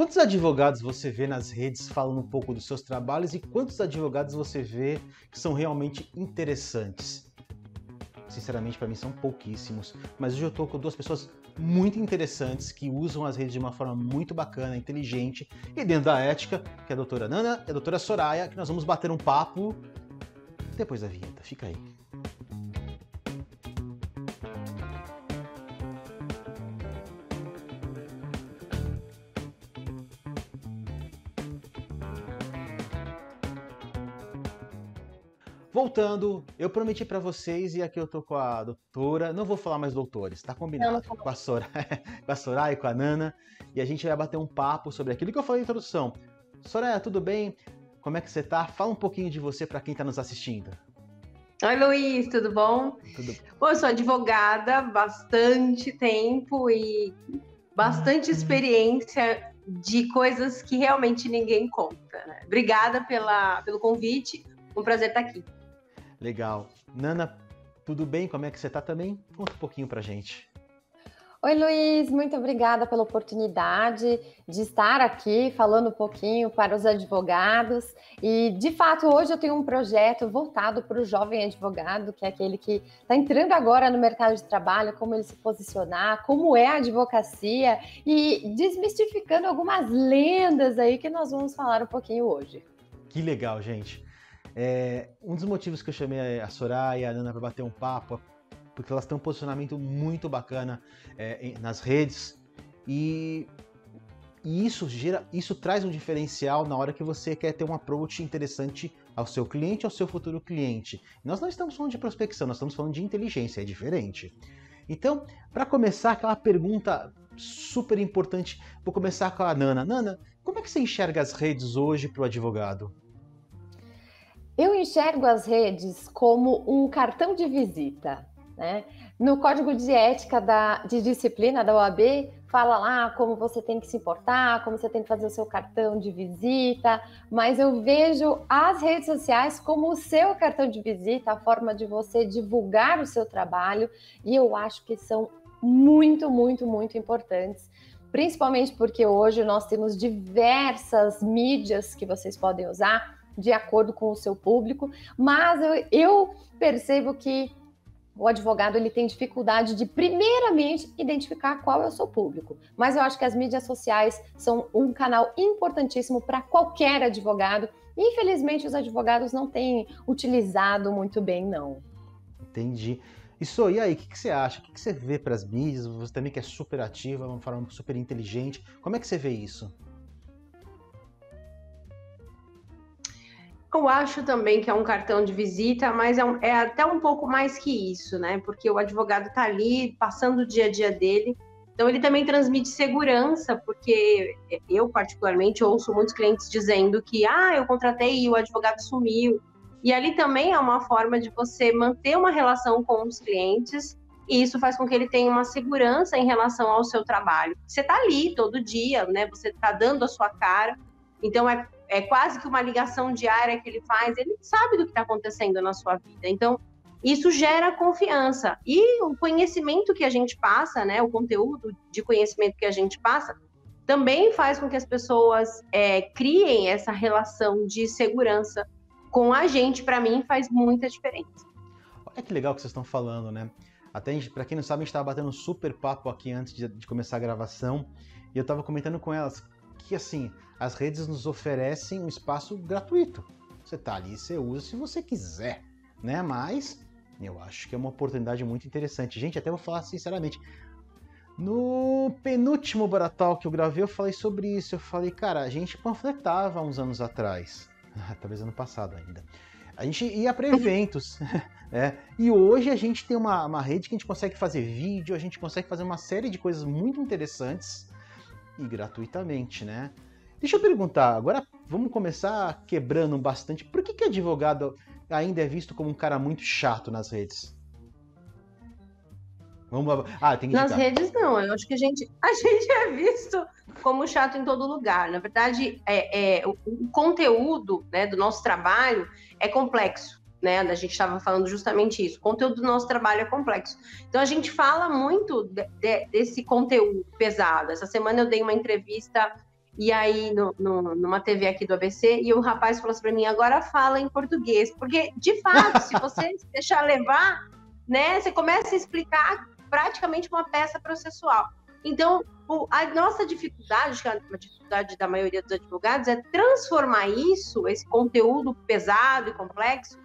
Quantos advogados você vê nas redes falando um pouco dos seus trabalhos e quantos advogados você vê que são realmente interessantes? Sinceramente, para mim são pouquíssimos, mas hoje eu estou com duas pessoas muito interessantes que usam as redes de uma forma muito bacana, inteligente e dentro da ética, que é a doutora Nana e a doutora Soraya, que nós vamos bater um papo depois da vinheta. Fica aí. Voltando, eu prometi para vocês e aqui eu tô com a doutora, não vou falar mais doutores, tá combinado? Com a Soraya e com a Nana, e a gente vai bater um papo sobre aquilo que eu falei na introdução. Soraya, tudo bem? Como é que você tá? Fala um pouquinho de você para quem tá nos assistindo. Oi, Luiz, tudo bom? Bom, eu sou advogada há bastante tempo e bastante experiência de coisas que realmente ninguém conta, né? Obrigada pelo convite, um prazer estar aqui. Legal. Nana, tudo bem? Como é que você tá também? Conta um pouquinho pra gente. Oi, Luiz, muito obrigada pela oportunidade de estar aqui falando um pouquinho para os advogados. E, de fato, hoje eu tenho um projeto voltado para o jovem advogado, que é aquele que está entrando agora no mercado de trabalho, como ele se posicionar, como é a advocacia e desmistificando algumas lendas aí que nós vamos falar um pouquinho hoje. Que legal, gente. Um dos motivos que eu chamei a Soraya e a Nana para bater um papo, porque elas têm um posicionamento muito bacana nas redes e isso traz um diferencial na hora que você quer ter um approach interessante ao seu cliente, ao seu futuro cliente. Nós não estamos falando de prospecção, nós estamos falando de inteligência, é diferente. Então, para começar, aquela pergunta super importante, vou começar com a Nana. Nana, como é que você enxerga as redes hoje para o advogado? Eu enxergo as redes como um cartão de visita, né? No Código de Ética de Disciplina da OAB, fala lá como você tem que se importar, como você tem que fazer o seu cartão de visita, mas eu vejo as redes sociais como o seu cartão de visita, a forma de você divulgar o seu trabalho, e eu acho que são muito, muito, muito importantes, principalmente porque hoje nós temos diversas mídias que vocês podem usar, de acordo com o seu público, mas eu percebo que o advogado ele tem dificuldade de, primeiramente, identificar qual é o seu público. Mas eu acho que as mídias sociais são um canal importantíssimo para qualquer advogado. Infelizmente, os advogados não têm utilizado muito bem, não. Entendi. E aí, o que você acha? O que você vê para as mídias? Você também que é super ativa, uma forma super inteligente. Como é que você vê isso? Eu acho também que é um cartão de visita, mas é até um pouco mais que isso, né? Porque o advogado está ali passando o dia a dia dele, então ele também transmite segurança, porque eu particularmente ouço muitos clientes dizendo que eu contratei e o advogado sumiu. E ali também é uma forma de você manter uma relação com os clientes, e isso faz com que ele tenha uma segurança em relação ao seu trabalho. Você está ali todo dia, né? Você está dando a sua cara, então é quase que uma ligação diária que ele faz, ele sabe do que está acontecendo na sua vida. Então, isso gera confiança. E o conhecimento que a gente passa, né, o conteúdo de conhecimento que a gente passa, também faz com que as pessoas criem essa relação de segurança com a gente. Para mim, faz muita diferença. Olha que legal que vocês estão falando, né? Até, para quem não sabe, a gente estava batendo um super papo aqui antes de começar a gravação, e eu estava comentando com elas que, assim, as redes nos oferecem um espaço gratuito. Você tá ali, você usa se você quiser, né? Mas eu acho que é uma oportunidade muito interessante. Gente, até vou falar sinceramente, no penúltimo Baratal que eu gravei, eu falei sobre isso. Eu falei, cara, a gente panfletava uns anos atrás, talvez ano passado ainda. A gente ia para eventos, e hoje a gente tem uma rede que a gente consegue fazer vídeo, a gente consegue fazer uma série de coisas muito interessantes e gratuitamente, né? Deixa eu perguntar, agora vamos começar quebrando bastante. Por que advogado ainda é visto como um cara muito chato nas redes? Tem que nas redes não, eu acho que a gente é visto como chato em todo lugar. Na verdade, o conteúdo, né, do nosso trabalho é complexo, né? A gente estava falando justamente isso. O conteúdo do nosso trabalho é complexo. Então, a gente fala muito desse conteúdo pesado. Essa semana eu dei uma entrevista e aí numa TV aqui do ABC, e o rapaz falou assim para mim, agora fala em português, porque de fato, se você se deixar levar, né, você começa a explicar praticamente uma peça processual. Então, a nossa dificuldade, que é uma dificuldade da maioria dos advogados, é transformar isso, esse conteúdo pesado e complexo,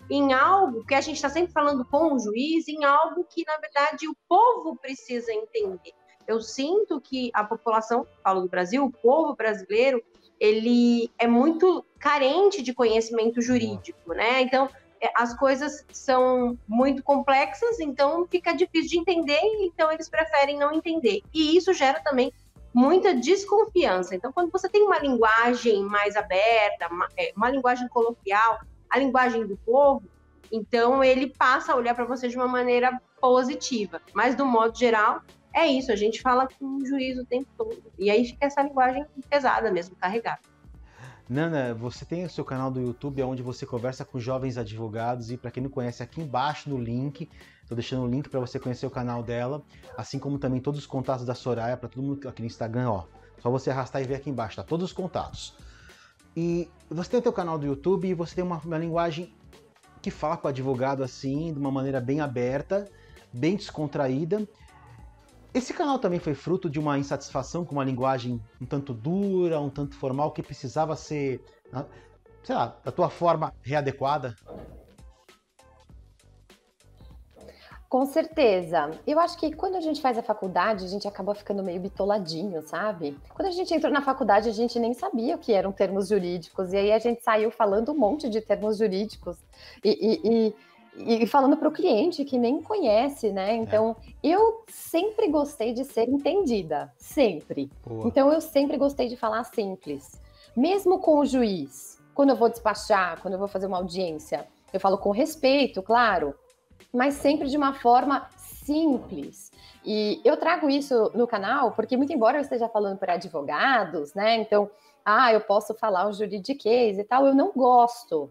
em algo que a gente está sempre falando com o juiz, em algo que, na verdade, o povo precisa entender. Eu sinto que a população, falo do Brasil, o povo brasileiro, ele é muito carente de conhecimento jurídico, né? Então, as coisas são muito complexas, então fica difícil de entender, então eles preferem não entender. E isso gera também muita desconfiança. Então, quando você tem uma linguagem mais aberta, uma linguagem coloquial, a linguagem do povo, então ele passa a olhar para você de uma maneira positiva. Mas, do modo geral, é isso, a gente fala com o juiz o tempo todo. E aí fica essa linguagem pesada mesmo, carregada. Nana, você tem o seu canal do YouTube onde você conversa com jovens advogados, e para quem não conhece, aqui embaixo no link, estou deixando o link para você conhecer o canal dela, assim como também todos os contatos da Soraya, para todo mundo aqui no Instagram, ó. Só você arrastar e ver aqui embaixo, tá? Todos os contatos. E você tem o seu canal do YouTube e você tem uma linguagem que fala com o advogado assim, de uma maneira bem aberta, bem descontraída. Esse canal também foi fruto de uma insatisfação com uma linguagem um tanto dura, um tanto formal, que precisava ser, sei lá, da tua forma readequada? Com certeza. Eu acho que quando a gente faz a faculdade, a gente acaba ficando meio bitoladinho, sabe? Quando a gente entrou na faculdade, a gente nem sabia o que eram termos jurídicos, e aí a gente saiu falando um monte de termos jurídicos e falando para o cliente que nem conhece, né? Então, eu sempre gostei de ser entendida, sempre. Boa. Então, eu sempre gostei de falar simples. Mesmo com o juiz, quando eu vou despachar, quando eu vou fazer uma audiência, eu falo com respeito, claro, mas sempre de uma forma simples. E eu trago isso no canal porque, muito embora eu esteja falando para advogados, né? Então, eu posso falar um juridiquês e tal, eu não gosto.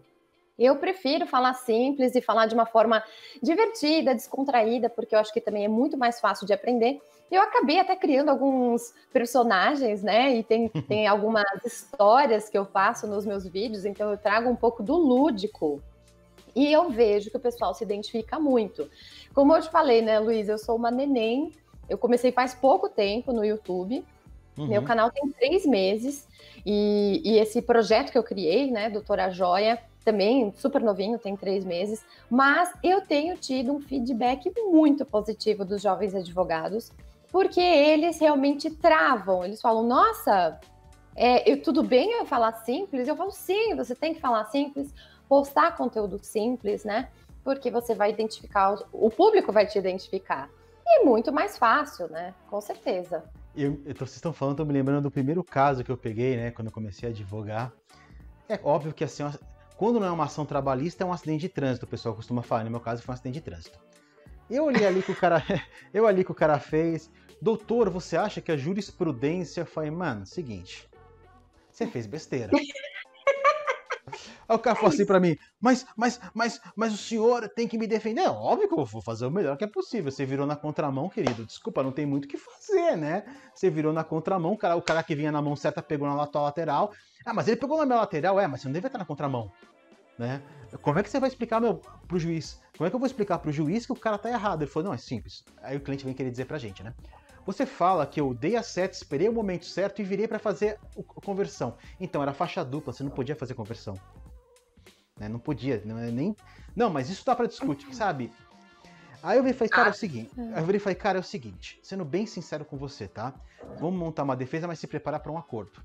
Eu prefiro falar simples e falar de uma forma divertida, descontraída, porque eu acho que também é muito mais fácil de aprender. Eu acabei até criando alguns personagens, né? E tem algumas histórias que eu faço nos meus vídeos, então eu trago um pouco do lúdico. E eu vejo que o pessoal se identifica muito. Como eu te falei, né, Luiz? Eu sou uma neném. Eu comecei faz pouco tempo no YouTube. Meu canal tem 3 meses. E esse projeto que eu criei, né, Doutora Joia, também super novinho, tem 3 meses. Mas eu tenho tido um feedback muito positivo dos jovens advogados, porque eles realmente travam. Eles falam, nossa, tudo bem eu falar simples? Eu falo, sim, você tem que falar simples, postar conteúdo simples, né? Porque você vai identificar, o público vai te identificar. E é muito mais fácil, né? Com certeza. Vocês estão falando, estou me lembrando do primeiro caso que eu peguei, né? Quando eu comecei a advogar. É óbvio que assim, quando não é uma ação trabalhista, é um acidente de trânsito, o pessoal costuma falar. No meu caso, foi um acidente de trânsito. Eu olhei ali que o cara fez. Doutor, você acha que a jurisprudência... Eu falei, mano, seguinte, você fez besteira. Aí o cara falou assim pra mim, mas o senhor tem que me defender. É óbvio que eu vou fazer o melhor que é possível. Você virou na contramão, querido. Desculpa, não tem muito o que fazer, né? Você virou na contramão, o cara que vinha na mão certa pegou na tua lateral. Mas ele pegou na minha lateral, mas você não deve estar na contramão, né? Como é que você vai explicar pro juiz? Como é que eu vou explicar pro juiz que o cara tá errado? Ele falou, não, é simples. Aí o cliente vem querer dizer pra gente, né? Você fala que eu dei a seta, esperei o momento certo e virei para fazer a conversão. Então, era faixa dupla, você não podia fazer conversão. Né? Não podia, não, mas isso dá para discutir, sabe? Aí eu virei e falei, cara, é o seguinte, sendo bem sincero com você, tá? Vamos montar uma defesa, mas se preparar para um acordo.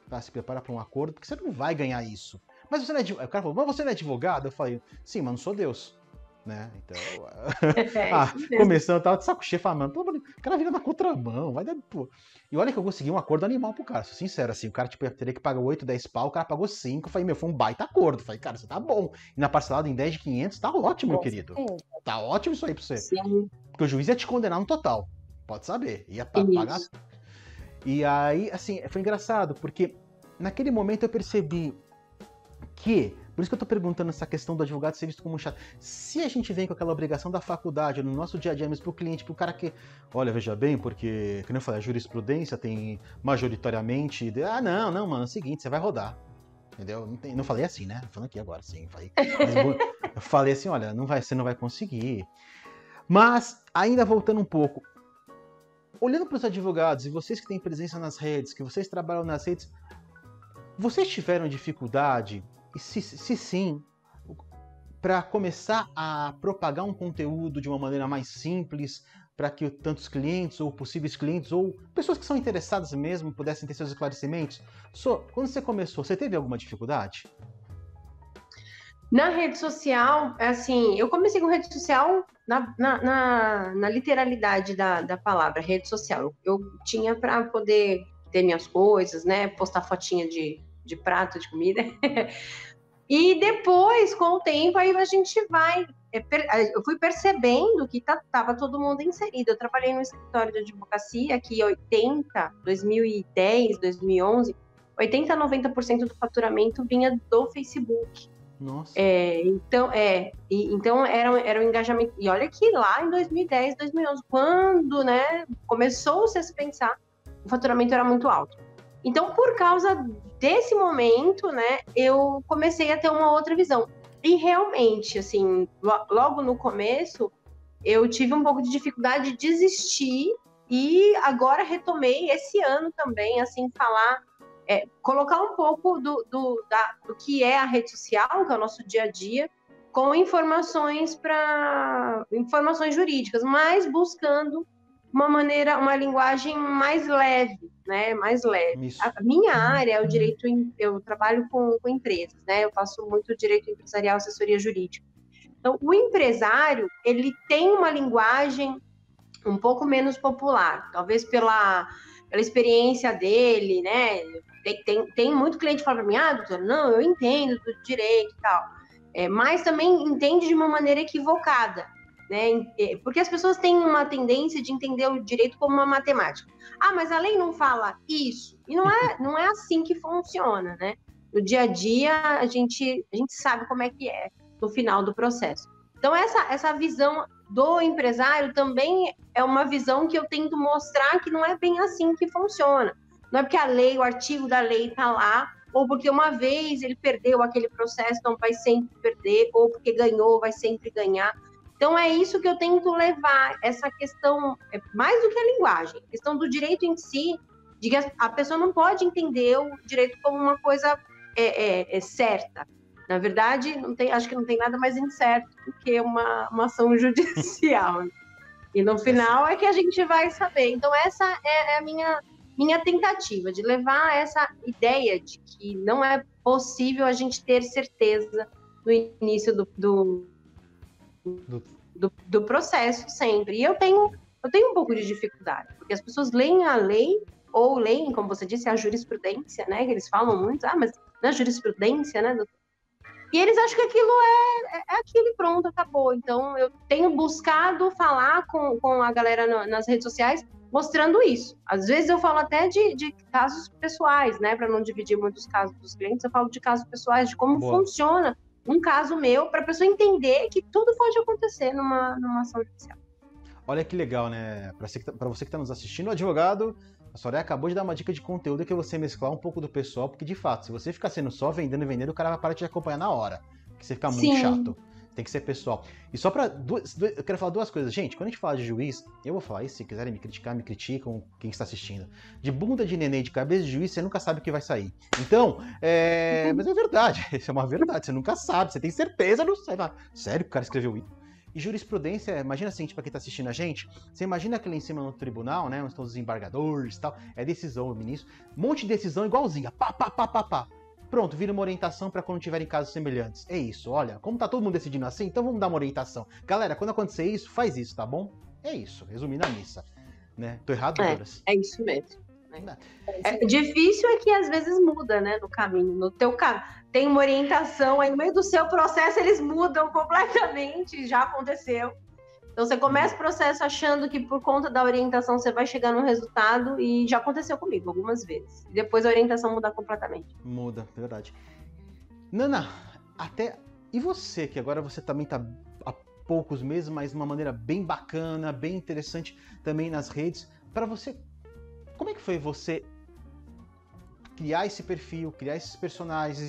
Tá? Se prepara para um acordo, porque você não vai ganhar isso. Mas você não é advogado. O cara falou, mas você não é advogado? Eu falei, sim, mas não sou Deus. Né? Então, começando, eu tava de saco cheio, falando, o cara vira na contramão, vai dar, pô. E olha que eu consegui um acordo animal pro cara, sou sincero, assim, o cara tipo, teria que pagar 8, 10 pau, o cara pagou 5, eu falei, foi um baita acordo, eu falei, cara, você tá bom, e na parcelada em 10 de 500, tá ótimo, meu querido, tá ótimo isso aí pra você, sim. Porque o juiz ia te condenar no total, pode saber, ia pagar. E aí, assim, foi engraçado, porque naquele momento eu percebi por isso que eu tô perguntando essa questão do advogado ser visto como chato. Se a gente vem com aquela obrigação da faculdade, no nosso dia a dia mesmo pro cliente, pro cara que, olha, veja bem, porque, como eu falei, a jurisprudência tem majoritariamente, não, mano, é o seguinte, você vai rodar. Entendeu? Não falei assim, né? Tô falando aqui agora, sim. Eu falei assim, olha, você não vai conseguir. Mas, ainda voltando um pouco, olhando para os advogados, e vocês que têm presença nas redes, que vocês trabalham nas redes, vocês tiveram dificuldade, e se sim, para começar a propagar um conteúdo de uma maneira mais simples, para que tantos clientes, ou possíveis clientes, ou pessoas que são interessadas mesmo, pudessem ter seus esclarecimentos? Quando você começou, você teve alguma dificuldade? Na rede social, assim, eu comecei com rede social na literalidade da palavra, rede social. Eu tinha para poder ter minhas coisas, né? Postar fotinha de prato, de comida. E depois, com o tempo, aí a gente vai... Eu fui percebendo que estava todo mundo inserido. Eu trabalhei no escritório de advocacia que 2010, 2011, 80% a 90% do faturamento vinha do Facebook. Nossa. Então era um engajamento. E olha que lá em 2010, 2011, quando, né, começou-se a se pensar, o faturamento era muito alto. Então, por causa desse momento, né, eu comecei a ter uma outra visão. E realmente, assim, logo no começo, eu tive um pouco de dificuldade de desistir e agora retomei esse ano também, assim, colocar um pouco do que é a rede social, que é o nosso dia a dia, com informações jurídicas, mas buscando uma linguagem mais leve, né? Mais leve. Isso. A minha área é o direito, eu trabalho com empresas, né? Eu faço muito direito empresarial, assessoria jurídica. Então, o empresário, ele tem uma linguagem um pouco menos popular, talvez pela experiência dele, né? Tem muito cliente que fala para mim, doutora, não, eu entendo do direito e tal, mas também entende de uma maneira equivocada, né? Porque as pessoas têm uma tendência de entender o direito como uma matemática. Mas a lei não fala isso. E não é assim que funciona, né? No dia a dia, a gente sabe como é que é no final do processo. Então, essa visão do empresário também é uma visão que eu tento mostrar que não é bem assim que funciona. Não é porque a lei, o artigo da lei está lá, ou porque uma vez ele perdeu aquele processo, então vai sempre perder, ou porque ganhou, vai sempre ganhar. Então, é isso que eu tento levar, essa questão, mais do que a linguagem, a questão do direito em si, de que a pessoa não pode entender o direito como uma coisa certa. Na verdade, acho que não tem nada mais incerto do que uma ação judicial. E no final é que a gente vai saber. Então, essa é a minha tentativa, de levar essa ideia de que não é possível a gente ter certeza no início do processo sempre. E eu tenho um pouco de dificuldade, porque as pessoas leem a lei, ou leem, como você disse, a jurisprudência, né? Que eles falam muito, mas na jurisprudência, né, doutor? E eles acham que aquilo é aquilo e pronto, acabou. Então, eu tenho buscado falar com a galera nas redes sociais, mostrando isso. Às vezes eu falo até de casos pessoais, né? Para não dividir muitos casos dos clientes, eu falo de casos pessoais, de como funciona um caso meu, para a pessoa entender que tudo pode acontecer numa ação judicial. Olha que legal, né? Para você que está nos assistindo, o advogado, a Soraya acabou de dar uma dica de conteúdo, que é você mesclar um pouco do pessoal, porque de fato, se você ficar sendo só vendendo, o cara vai parar de te acompanhar na hora, porque você fica muito chato. Tem que ser pessoal. E só eu quero falar duas coisas. Gente, quando a gente fala de juiz, eu vou falar isso, se quiserem me criticar, me criticam, quem está assistindo. De bunda de neném, de cabeça de juiz, você nunca sabe o que vai sair. Então, mas é verdade, isso é uma verdade, você nunca sabe, você tem certeza, não sei. Sério que o cara escreveu isso? E jurisprudência, imagina assim, pra quem tá assistindo a gente, você imagina aquele em cima no tribunal, né, onde estão os desembargadores e tal, é decisão, o ministro, um monte de decisão igualzinha, pá. Pronto, vira uma orientação para quando tiverem casos semelhantes. É isso, olha, como tá todo mundo decidindo assim, então vamos dar uma orientação. Galera, quando acontecer isso, faz isso, tá bom? É isso, resumindo a missa, né? Tô errado, Douglas? É isso mesmo. Difícil é que às vezes muda, né, no caminho. No teu caminho tem uma orientação, aí no meio do seu processo eles mudam completamente, já aconteceu. Então você começa o processo achando que por conta da orientação você vai chegar num resultado, e já aconteceu comigo algumas vezes. E depois a orientação muda completamente. Muda, verdade. Nana, e você, que agora você também está há poucos meses, mas de uma maneira bem bacana, bem interessante também nas redes. Para você, como é que foi você criar esse perfil, criar esses personagens?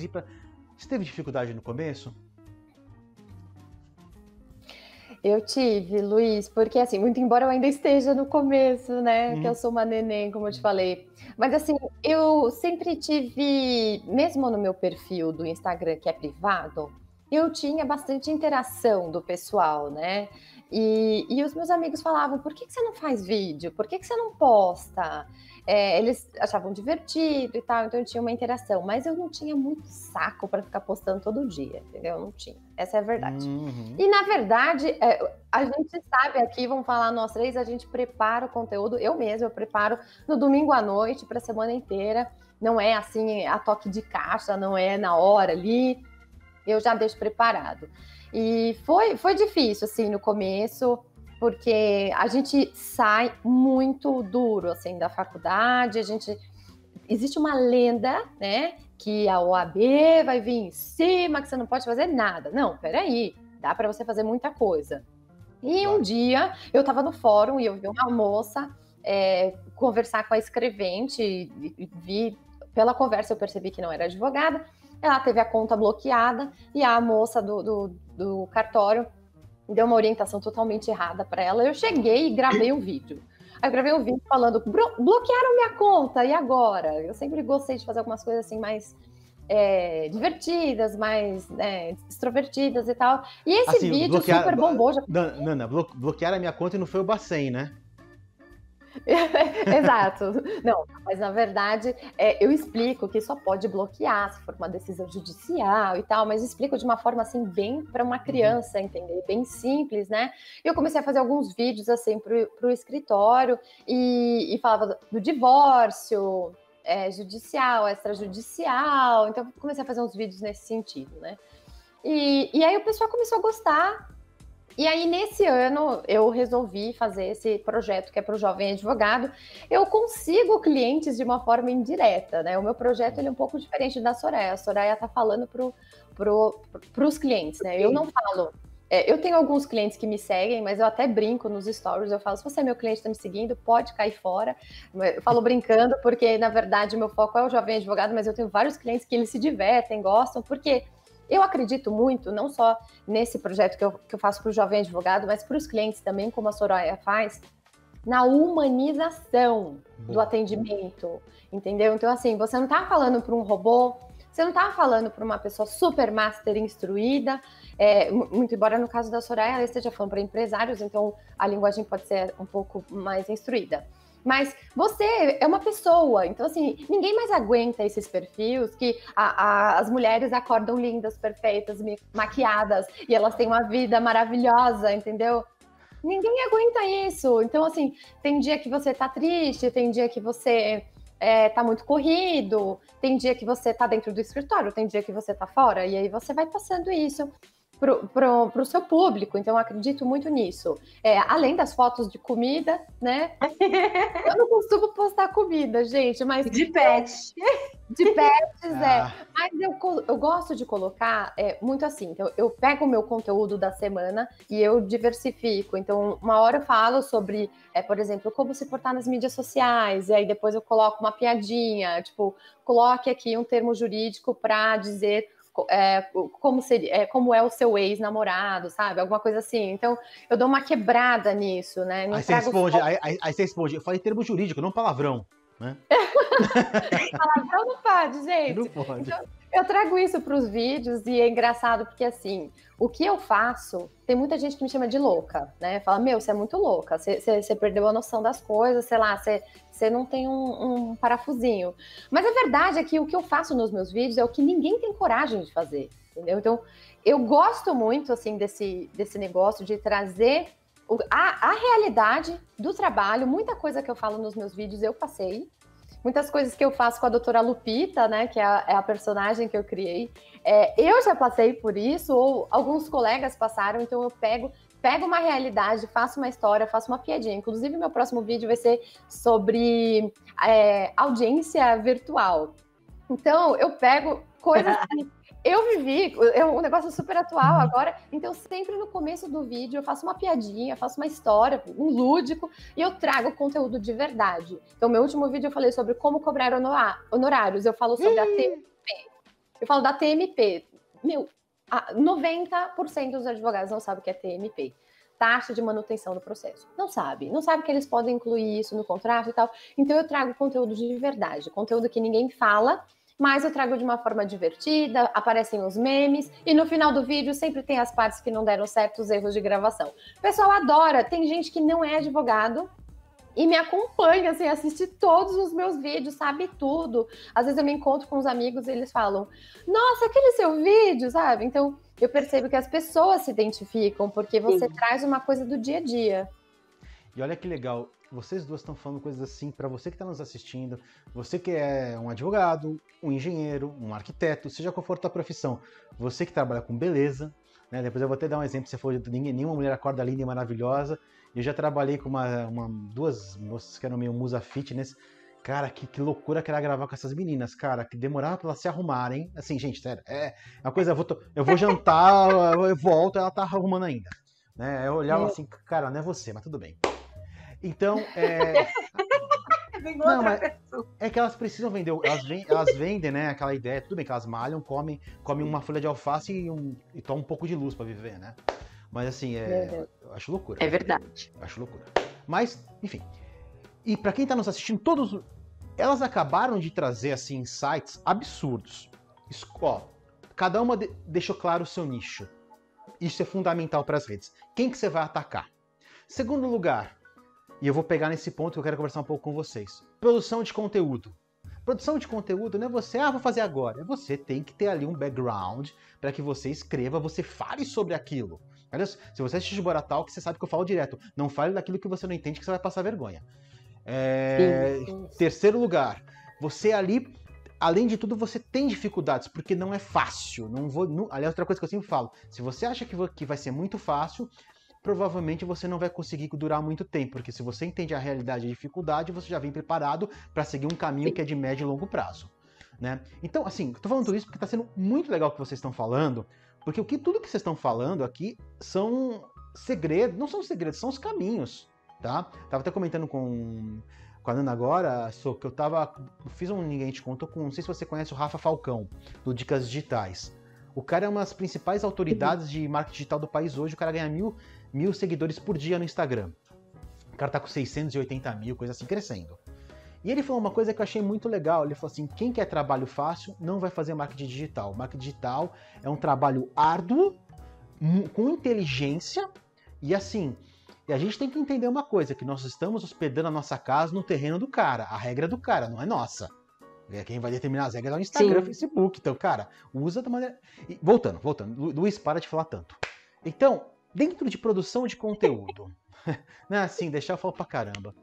Você teve dificuldade no começo? Eu tive, Luiz, porque assim, muito embora eu ainda esteja no começo, né, que eu sou uma neném, como eu te falei, mas assim, eu sempre tive, mesmo no meu perfil do Instagram, que é privado, eu tinha bastante interação do pessoal, né, e os meus amigos falavam, por que você não faz vídeo? Por que você não posta? Eles achavam divertido e tal, então eu tinha uma interação, mas eu não tinha muito saco para ficar postando todo dia, entendeu? Eu não tinha, essa é a verdade. E na verdade, a gente sabe aqui, vamos falar nós três, a gente prepara o conteúdo, eu mesma preparo no domingo à noite para a semana inteira, não é assim a toque de caixa, não é na hora ali, eu já deixo preparado. E foi difícil assim no começo, porque a gente sai muito duro assim da faculdade, existe uma lenda, né, que a OAB vai vir em cima, que você não pode fazer nada. Não, peraí, dá para você fazer muita coisa. E um dia eu estava no fórum e eu vi uma moça conversar com a escrevente, e vi, pela conversa eu percebi que não era advogada, ela teve a conta bloqueada e a moça do cartório deu uma orientação totalmente errada para ela. Eu cheguei e gravei um vídeo. Aí eu gravei um vídeo falando, bloquearam minha conta, e agora? Eu sempre gostei de fazer algumas coisas assim mais divertidas, mais extrovertidas e tal. E esse assim, vídeo super bombou. Nana, bloquearam a minha conta e não foi o Bacen, né? Exato. Não, mas na verdade eu explico que só pode bloquear se for uma decisão judicial e tal, mas explico de uma forma assim bem para uma criança entender, bem simples, né? E eu comecei a fazer alguns vídeos assim pro escritório e falava do divórcio, judicial, extrajudicial, então comecei a fazer uns vídeos nesse sentido, né? E aí o pessoal começou a gostar. E aí, nesse ano, eu resolvi fazer esse projeto que é para o Jovem Advogado. Eu consigo clientes de uma forma indireta, né? O meu projeto ele é um pouco diferente da Soraya. A Soraya está falando para os clientes, né? Eu não falo. Eu tenho alguns clientes que me seguem, mas eu até brinco nos stories. Eu falo, se você é meu cliente, está me seguindo, pode cair fora. Eu falo brincando, porque, na verdade, o meu foco é o Jovem Advogado, mas eu tenho vários clientes que eles se divertem, gostam, porque... Eu acredito muito, não só nesse projeto que eu faço para o Jovem Advogado, mas para os clientes também, como a Soraya faz, na humanização do atendimento, entendeu? Então, assim, você não está falando para um robô, você não está falando para uma pessoa super master instruída, muito embora no caso da Soraya ela esteja falando para empresários, então a linguagem pode ser um pouco mais instruída. Mas você é uma pessoa, então assim, ninguém mais aguenta esses perfis que as mulheres acordam lindas, perfeitas, maquiadas, e elas têm uma vida maravilhosa, entendeu? Ninguém aguenta isso. Então assim, tem dia que você tá triste, tem dia que você tá muito corrido, tem dia que você tá dentro do escritório, tem dia que você tá fora, e aí você vai passando isso pro seu público, então eu acredito muito nisso. Além das fotos de comida, né? Eu não costumo postar comida, gente, mas... De pet. De pets, Mas eu gosto de colocar muito assim, então eu pego o meu conteúdo da semana e eu diversifico. Então, uma hora eu falo sobre, por exemplo, como se portar nas mídias sociais, e aí depois eu coloco uma piadinha, tipo, coloque aqui um termo jurídico para dizer... como é o seu ex-namorado, sabe? Alguma coisa assim. Então, eu dou uma quebrada nisso, né? Não aí você responde, eu falei termo jurídico, não palavrão, né? Palavrão não pode, gente. Não pode. Então, eu trago isso para os vídeos e é engraçado porque, assim, o que eu faço, tem muita gente que me chama de louca, né? Fala, meu, você é muito louca, você perdeu a noção das coisas, sei lá, você não tem um parafusinho. Mas a verdade é que o que eu faço nos meus vídeos é o que ninguém tem coragem de fazer, entendeu? Então, eu gosto muito, assim, desse negócio de trazer a realidade do trabalho. Muita coisa que eu falo nos meus vídeos eu passei. Muitas coisas que eu faço com a doutora Lupita, né, que é a personagem que eu criei, eu já passei por isso, ou alguns colegas passaram, então eu pego uma realidade, faço uma história, faço uma piadinha. Inclusive, meu próximo vídeo vai ser sobre audiência virtual. Então, eu pego coisas eu vivi, é um negócio super atual agora, então sempre no começo do vídeo eu faço uma piadinha, faço uma história, um lúdico, e eu trago conteúdo de verdade. Então, meu último vídeo eu falei sobre como cobrar honorários, eu falo sobre a TMP. Eu falo da TMP. 90% dos advogados não sabem o que é TMP. Taxa de manutenção do processo. Não sabe que eles podem incluir isso no contrato e tal. Então, eu trago conteúdo de verdade, conteúdo que ninguém fala, mas eu trago de uma forma divertida, aparecem os memes, e no final do vídeo sempre tem as partes que não deram certo, os erros de gravação. O pessoal adora, tem gente que não é advogado e me acompanha, assim, assiste todos os meus vídeos, sabe tudo. Às vezes eu me encontro com os amigos e eles falam, nossa, aquele seu vídeo, sabe? Então, eu percebo que as pessoas se identificam, porque você traz uma coisa do dia a dia. E olha que legal, vocês duas estão falando coisas assim, para você que está nos assistindo, você que é um advogado, um engenheiro, um arquiteto, seja qual for a tua profissão, você que trabalha com beleza, né? Depois eu vou até dar um exemplo, você falou de nenhuma mulher acorda linda e maravilhosa, eu já trabalhei com duas moças que eram meio musa fitness, cara, que loucura que era gravar com essas meninas, cara, que demorava pra elas se arrumarem, assim, gente, sério, é uma coisa, eu vou jantar, eu volto, ela tá arrumando ainda, né? Eu olhava assim, cara, não é você, mas tudo bem. Então, não, mas é que elas precisam vender, elas vendem, né, aquela ideia, tudo bem que elas malham, comem uma folha de alface e tomam um pouco de luz pra viver, né? Mas assim, eu acho loucura. É verdade. Acho loucura. Mas, enfim. E pra quem tá nos assistindo, elas acabaram de trazer, assim, insights absurdos. Ó, cada uma deixou claro o seu nicho. Isso é fundamental para as redes. Quem que você vai atacar? Segundo lugar, e eu vou pegar nesse ponto que eu quero conversar um pouco com vocês. Produção de conteúdo. Produção de conteúdo não é você, vou fazer agora. É você tem que ter ali um background para que você escreva, você fale sobre aquilo. Se você assiste Boratal, que você sabe que eu falo direto. Não fale daquilo que você não entende, que você vai passar vergonha. Terceiro lugar, você ali, além de tudo, você tem dificuldades, porque não é fácil. Aliás, outra coisa que eu sempre falo, se você acha que vai ser muito fácil, provavelmente você não vai conseguir durar muito tempo, porque se você entende a realidade e a dificuldade, você já vem preparado para seguir um caminho que é de médio e longo prazo, né? Então, assim, tô falando tudo isso porque tá sendo muito legal o que vocês estão falando, porque tudo que vocês estão falando aqui são segredos, não são segredos, são os caminhos, tá? Tava até comentando com a Nana agora, que eu fiz um Ninguém Te Contou com, não sei se você conhece o Rafa Falcão, do Dicas Digitais. O cara é uma das principais autoridades de marketing digital do país hoje, o cara ganha mil seguidores por dia no Instagram. O cara tá com 680 mil, coisa assim, crescendo. E ele falou uma coisa que eu achei muito legal, ele falou assim, quem quer trabalho fácil não vai fazer marketing digital. Marketing digital é um trabalho árduo, com inteligência, e assim, e a gente tem que entender uma coisa, que nós estamos hospedando a nossa casa no terreno do cara, a regra é do cara, não é nossa. Quem vai determinar as regras é o Instagram, Facebook, então, cara, usa da maneira... E, voltando, Luiz, para de falar tanto. Então, dentro de produção de conteúdo, não é assim, deixar eu falar pra caramba.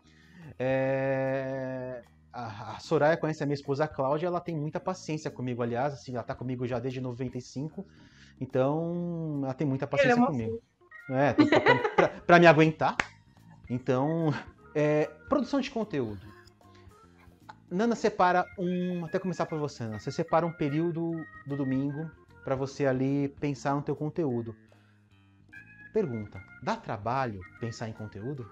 A Soraya conhece a minha esposa a Cláudia, ela tem muita paciência comigo, aliás, assim, ela tá comigo já desde 95, então ela tem muita paciência comigo. Pra me aguentar. Então, produção de conteúdo. Nana separa até começar por você, Nana, você separa um período do domingo para você ali pensar no teu conteúdo. Pergunta, dá trabalho pensar em conteúdo?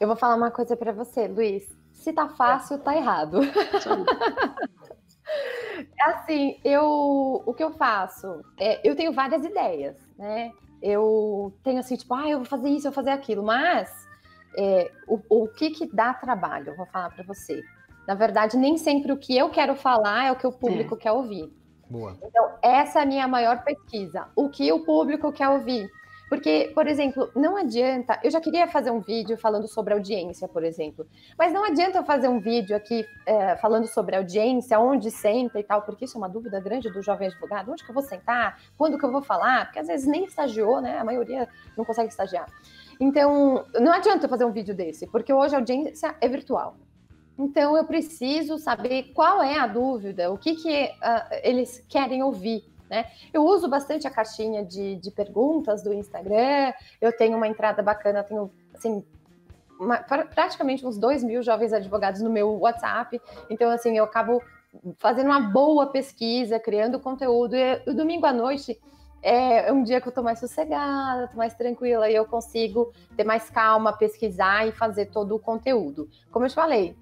Eu vou falar uma coisa para você, Luiz. Se tá fácil, tá errado. Assim, o que eu faço? Eu tenho várias ideias, né? Eu tenho assim, tipo, eu vou fazer isso, eu vou fazer aquilo, mas o que dá trabalho, eu vou falar para você. Na verdade, nem sempre o que eu quero falar é o que o público quer ouvir. Boa. Então, essa é a minha maior pesquisa. O que o público quer ouvir. Porque, por exemplo, não adianta... Eu já queria fazer um vídeo falando sobre audiência, por exemplo. Mas não adianta eu fazer um vídeo aqui falando sobre audiência, onde senta e tal, porque isso é uma dúvida grande do jovem advogado. Onde que eu vou sentar? Quando que eu vou falar? Porque às vezes nem estagiou, né? A maioria não consegue estagiar. Então, não adianta eu fazer um vídeo desse, porque hoje a audiência é virtual. Então, eu preciso saber qual é a dúvida, o que eles querem ouvir, né? Eu uso bastante a caixinha de perguntas do Instagram, eu tenho uma entrada bacana, tenho, assim, praticamente uns 2.000 jovens advogados no meu WhatsApp, então, assim, eu acabo fazendo uma boa pesquisa, criando conteúdo. E o domingo à noite é um dia que eu tô mais sossegada, tô mais tranquila, e eu consigo ter mais calma, pesquisar e fazer todo o conteúdo. Como eu te falei,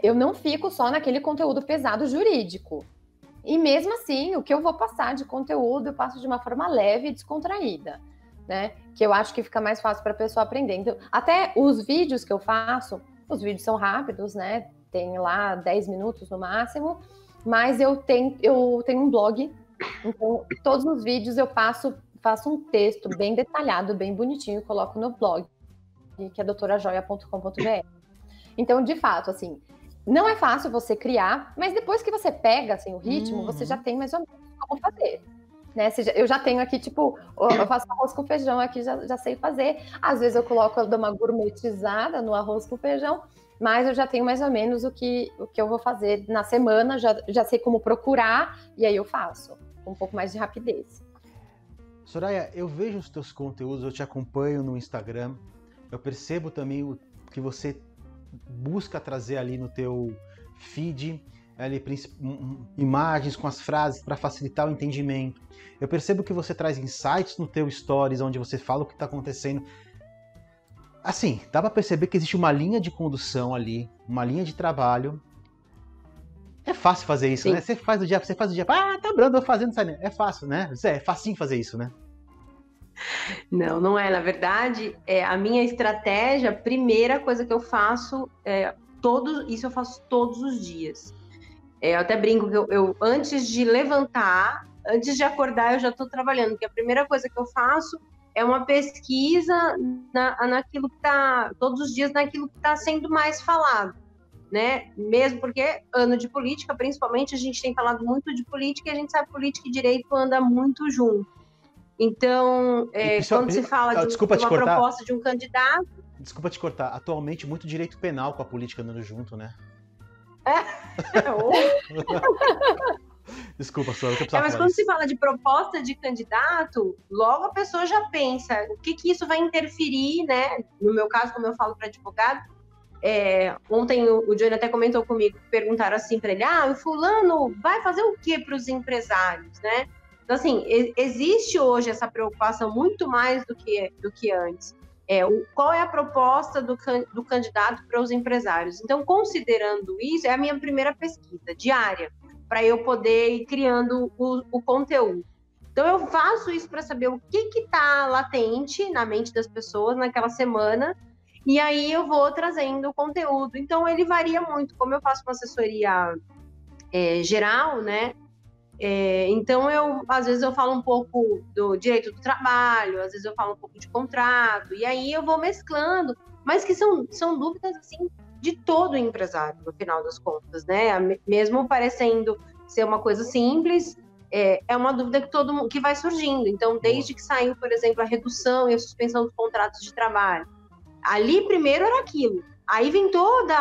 eu não fico só naquele conteúdo pesado jurídico. E mesmo assim, o que eu vou passar de conteúdo, eu passo de uma forma leve e descontraída, né? Que eu acho que fica mais fácil para a pessoa aprender. Então, até os vídeos que eu faço, os vídeos são rápidos, né? Tem lá 10 minutos no máximo, mas eu tenho um blog. Então, todos os vídeos eu faço um texto bem detalhado, bem bonitinho, coloco no blog, que é doutorajoia.com.br. Então, de fato, assim, não é fácil você criar, mas depois que você pega assim, o ritmo, você já tem mais ou menos como fazer. Né? Eu já tenho aqui, tipo, eu faço arroz com feijão aqui, já sei fazer. Às vezes eu dou uma gourmetizada no arroz com feijão, mas eu já tenho mais ou menos o que eu vou fazer na semana, já sei como procurar, e aí eu faço, com um pouco mais de rapidez. Soraya, eu vejo os teus conteúdos, eu te acompanho no Instagram, eu percebo também o que você busca trazer ali no teu feed, ali, imagens com as frases para facilitar o entendimento. Eu percebo que você traz insights no teu stories, onde você fala o que está acontecendo. Assim, dá para perceber que existe uma linha de condução ali, uma linha de trabalho. É fácil fazer isso, né? Você faz o dia, tá brando, eu fazendo, sabe? É fácil, né? É facinho fazer isso, né? Não é. Na verdade, a minha estratégia, a primeira coisa que eu faço, isso eu faço todos os dias. Eu até brinco que eu antes de levantar, antes de acordar, eu já estou trabalhando, porque a primeira coisa que eu faço é uma pesquisa naquilo que está, todos os dias, naquilo que está sendo mais falado, né? Mesmo porque ano de política, principalmente, a gente tem falado muito de política e a gente sabe que política e direito anda muito junto. Então, quando se fala de uma proposta de um candidato... Desculpa te cortar. Atualmente, muito direito penal com a política andando junto, né? Desculpa, só eu que precisava mas quando se fala de proposta de candidato, logo a pessoa já pensa o que isso vai interferir, né? No meu caso, como eu falo para advogado, ontem o Johnny até comentou comigo, perguntaram assim para ele, o fulano vai fazer o que para os empresários, né? Então, assim, existe hoje essa preocupação muito mais do que antes. Qual é a proposta do candidato para os empresários? Então, considerando isso, é a minha primeira pesquisa diária, para eu poder ir criando o conteúdo. Então, eu faço isso para saber o que está latente na mente das pessoas naquela semana, e aí eu vou trazendo o conteúdo. Então, ele varia muito. Como eu faço uma assessoria geral, né? Então, às vezes eu falo um pouco do direito do trabalho, às vezes eu falo um pouco de contrato, e aí eu vou mesclando, mas que são dúvidas, assim, de todo empresário, no final das contas, né? Mesmo parecendo ser uma coisa simples, é uma dúvida que todo mundo, que vai surgindo. Então, desde que saiu, por exemplo, a redução e a suspensão dos contratos de trabalho, ali primeiro era aquilo, aí vem todas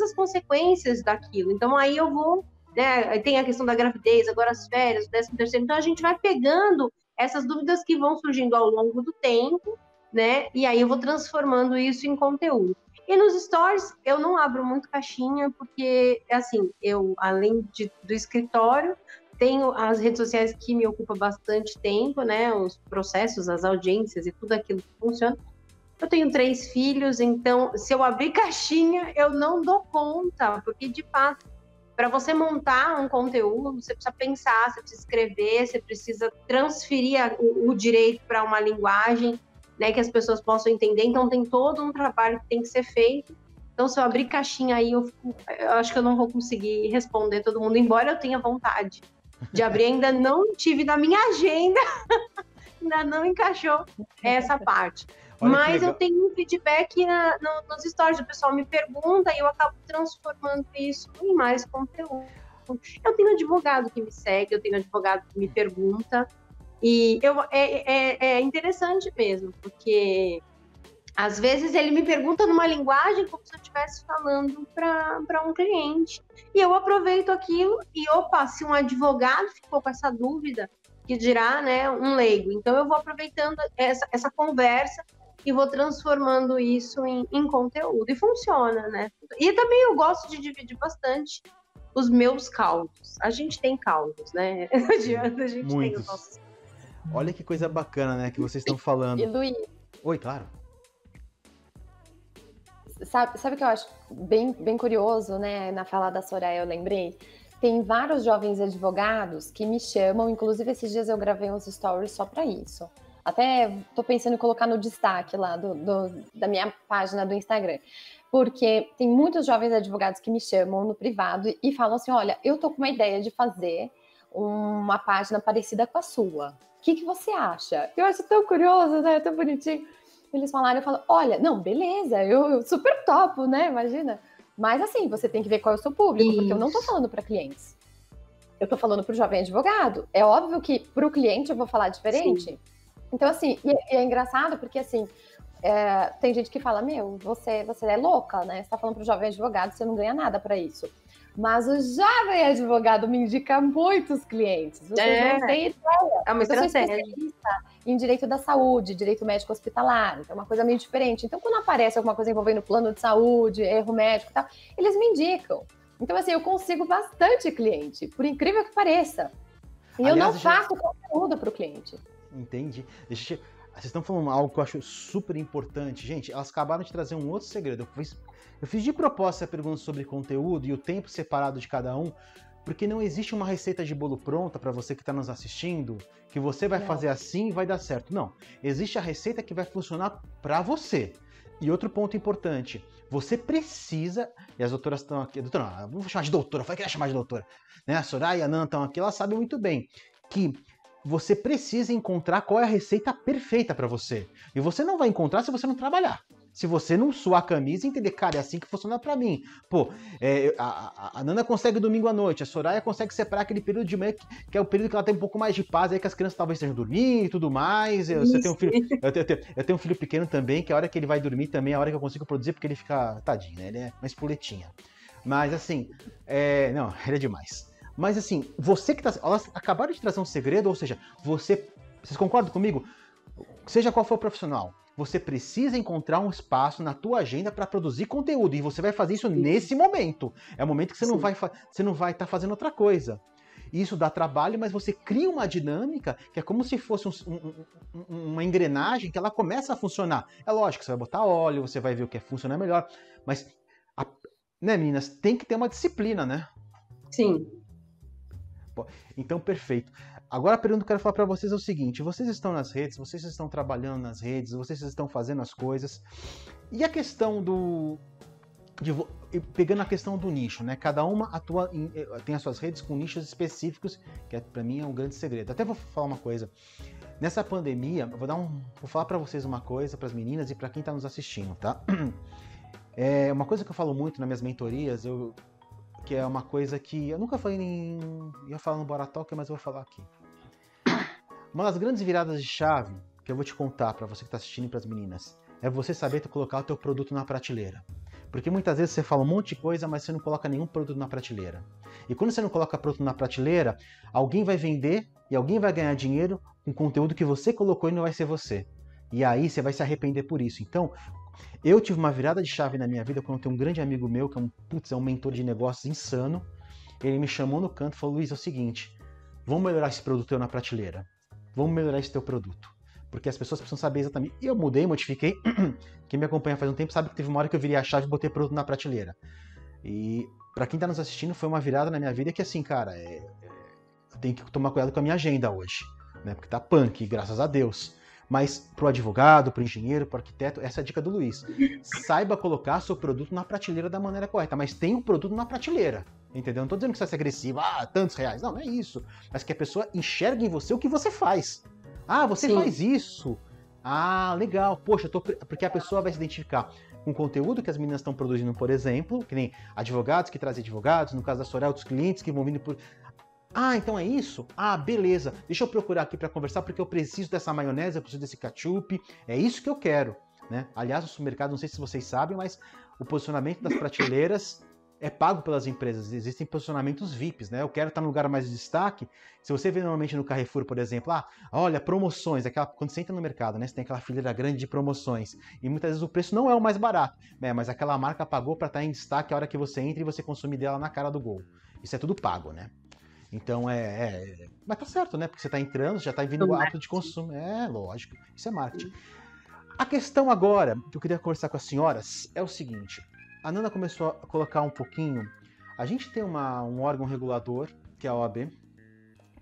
as consequências daquilo. Então, aí eu vou... né? Tem a questão da gravidez, agora as férias, o 13º. Então, a gente vai pegando essas dúvidas que vão surgindo ao longo do tempo, né? E aí eu vou transformando isso em conteúdo. E nos stories, eu não abro muito caixinha, porque, assim, eu, além do escritório, tenho as redes sociais que me ocupam bastante tempo, né? Os processos, as audiências e tudo aquilo que funciona. Eu tenho 3 filhos, então, se eu abrir caixinha, eu não dou conta, porque, de fato, para você montar um conteúdo, você precisa pensar, você precisa escrever, você precisa transferir o direito para uma linguagem, né, que as pessoas possam entender. Então, tem todo um trabalho que tem que ser feito. Então, se eu abrir caixinha aí, eu acho que eu não vou conseguir responder todo mundo, embora eu tenha vontade de abrir. Ainda não tive na minha agenda, ainda não encaixou essa parte. Mas eu tenho um feedback nos stories, o pessoal me pergunta e eu acabo transformando isso em mais conteúdo. Eu tenho advogado que me segue, eu tenho advogado que me pergunta, e é interessante mesmo, porque às vezes ele me pergunta numa linguagem como se eu estivesse falando para um cliente, e eu aproveito aquilo e, se um advogado ficou com essa dúvida, que dirá, né, um leigo. Então eu vou aproveitando essa conversa e vou transformando isso em conteúdo. E funciona, né? E também eu gosto de dividir bastante os meus causos. A gente tem causos, né? Não adianta, a gente tem Muitos. os nossos. Olha que coisa bacana, né, que vocês estão falando. E Luiz, Oi, claro. sabe o que eu acho bem curioso, né? Na fala da Soraya eu lembrei. Tem vários jovens advogados que me chamam, inclusive esses dias eu gravei uns stories só para isso. Até tô pensando em colocar no destaque lá da minha página do Instagram. Porque tem muitos jovens advogados que me chamam no privado e falam assim, olha, eu tô com uma ideia de fazer uma página parecida com a sua. O que você acha? Eu acho tão curioso, né? Tão bonitinho. Eles falaram, eu falo, olha, não, beleza, eu super topo, né? Imagina. Mas assim, você tem que ver qual é o seu público, porque eu não tô falando para clientes. Eu tô falando para o jovem advogado. É óbvio que para o cliente eu vou falar diferente. Sim. Então, assim, e é engraçado porque, assim, tem gente que fala, meu, você é louca, né? Você tá falando pro jovem advogado, você não ganha nada para isso. Mas o jovem advogado me indica muitos clientes. Vocês não têm ideia. É uma estratégia. Eu sou especialista em direito da saúde, direito médico hospitalar. Então é uma coisa meio diferente. Então, quando aparece alguma coisa envolvendo plano de saúde, erro médico e tal, eles me indicam. Então, assim, eu consigo bastante cliente, por incrível que pareça. E aliás, eu não faço conteúdo para o cliente. Entendi. Vocês estão falando algo que eu acho super importante. Gente, elas acabaram de trazer um outro segredo. Eu fiz de propósito a pergunta sobre conteúdo e o tempo separado de cada um, porque não existe uma receita de bolo pronta para você que está nos assistindo, que você vai fazer assim e vai dar certo. Não. Existe a receita que vai funcionar para você. E outro ponto importante, você precisa, e as doutoras estão aqui, doutora, vamos chamar de doutora, foi que chamar de doutora, né? A Soraya e a Nana estão aqui, elas sabem muito bem que você precisa encontrar qual é a receita perfeita para você. E você não vai encontrar se você não trabalhar. Se você não suar a camisa e entender, cara, é assim que funciona para mim. Pô, a Nana consegue domingo à noite, a Soraya consegue separar aquele período de manhã, que é o período que ela tem um pouco mais de paz, aí que as crianças talvez estejam dormindo e tudo mais. Eu tenho um filho pequeno também, que a hora que ele vai dormir também é a hora que eu consigo produzir, porque ele fica, tadinho, né? Ele é uma espoletinha. Mas assim, não, ele é demais. Mas assim, você que tá... Elas acabaram de trazer um segredo, ou seja, vocês concordam comigo? Seja qual for o profissional, você precisa encontrar um espaço na tua agenda para produzir conteúdo. E você vai fazer isso nesse momento. É o momento que você não vai estar fazendo outra coisa. Isso dá trabalho, mas você cria uma dinâmica que é como se fosse uma engrenagem que ela começa a funcionar. É lógico, você vai botar óleo, você vai ver o que funciona melhor. Mas, né, meninas, tem que ter uma disciplina, né? Sim. Então, perfeito. Agora a pergunta que eu quero falar para vocês é o seguinte: vocês estão nas redes, vocês estão trabalhando nas redes, vocês estão fazendo as coisas. E a questão pegando a questão do nicho, né? Cada uma tem as suas redes com nichos específicos, que para mim é um grande segredo. Até vou falar uma coisa. Nessa pandemia, vou falar para vocês uma coisa, para as meninas e para quem está nos assistindo, tá? Uma coisa que eu falo muito nas minhas mentorias, que é uma coisa que eu nunca falei ia falar no Bora Talk, mas eu vou falar aqui. Uma das grandes viradas de chave que eu vou te contar para você que está assistindo e para as meninas é você saber colocar o teu produto na prateleira. Porque muitas vezes você fala um monte de coisa, mas você não coloca nenhum produto na prateleira. E quando você não coloca produto na prateleira, alguém vai vender e alguém vai ganhar dinheiro com conteúdo que você colocou e não vai ser você. E aí você vai se arrepender por isso. Então, eu tive uma virada de chave na minha vida quando eu tenho um grande amigo meu, que é um mentor de negócios insano. Ele me chamou no canto e falou: Luiz, é o seguinte, vamos melhorar esse produto teu na prateleira. Vamos melhorar esse teu produto. Porque as pessoas precisam saber exatamente. E eu modifiquei. Quem me acompanha faz um tempo sabe que teve uma hora que eu virei a chave e botei produto na prateleira. E pra quem tá nos assistindo, foi uma virada na minha vida que assim, cara, eu tenho que tomar cuidado com a minha agenda hoje. Né? Porque tá punk, graças a Deus. Mas pro advogado, pro engenheiro, pro arquiteto, essa é a dica do Luiz. Saiba colocar seu produto na prateleira da maneira correta, mas tenha o produto na prateleira. Entendeu? Não tô dizendo que você vai ser agressivo, tantos reais. Não é isso. Mas que a pessoa enxergue em você o que você faz. Você faz isso. Legal. Poxa, porque a pessoa vai se identificar com o conteúdo que as meninas estão produzindo, por exemplo, que nem advogados que trazem advogados, no caso da Soraya, outros clientes que vão vindo por... então é isso? Beleza. Deixa eu procurar aqui para conversar porque eu preciso dessa maionese, eu preciso desse ketchup. É isso que eu quero, né? Aliás, no supermercado, não sei se vocês sabem, mas o posicionamento das prateleiras é pago pelas empresas, existem posicionamentos VIPs, né? Eu quero estar num lugar mais de destaque. Se você vê normalmente no Carrefour, por exemplo, olha, promoções, quando você entra no mercado, né? Você tem aquela fileira grande de promoções, e muitas vezes o preço não é o mais barato, né? Mas aquela marca pagou para estar em destaque a hora que você entra e você consumir dela na cara do gol. Isso é tudo pago, né? Então mas tá certo, né? Porque você tá entrando, já tá vindo o hábito de consumo. É, lógico, isso é marketing. A questão agora, que eu queria conversar com as senhoras, é o seguinte. A Nana começou a colocar um pouquinho. A gente tem um órgão regulador, que é a OAB,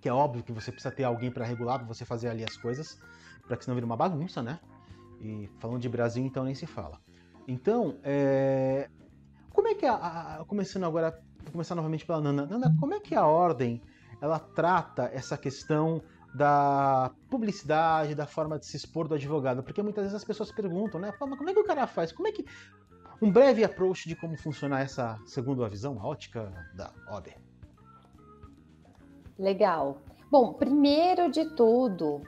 que é óbvio que você precisa ter alguém para regular, para você fazer ali as coisas, para que senão vira uma bagunça, né? E falando de Brasil, então nem se fala. Então, como é que começando agora, vou começar novamente pela Nana. Nana, como é que a ordem ela trata essa questão da publicidade, da forma de se expor do advogado? Porque muitas vezes as pessoas perguntam, né? Mas como é que o cara faz? Como é que um breve approach de como funciona essa, segundo a visão, a ótica da OAB. Legal. Bom, primeiro de tudo,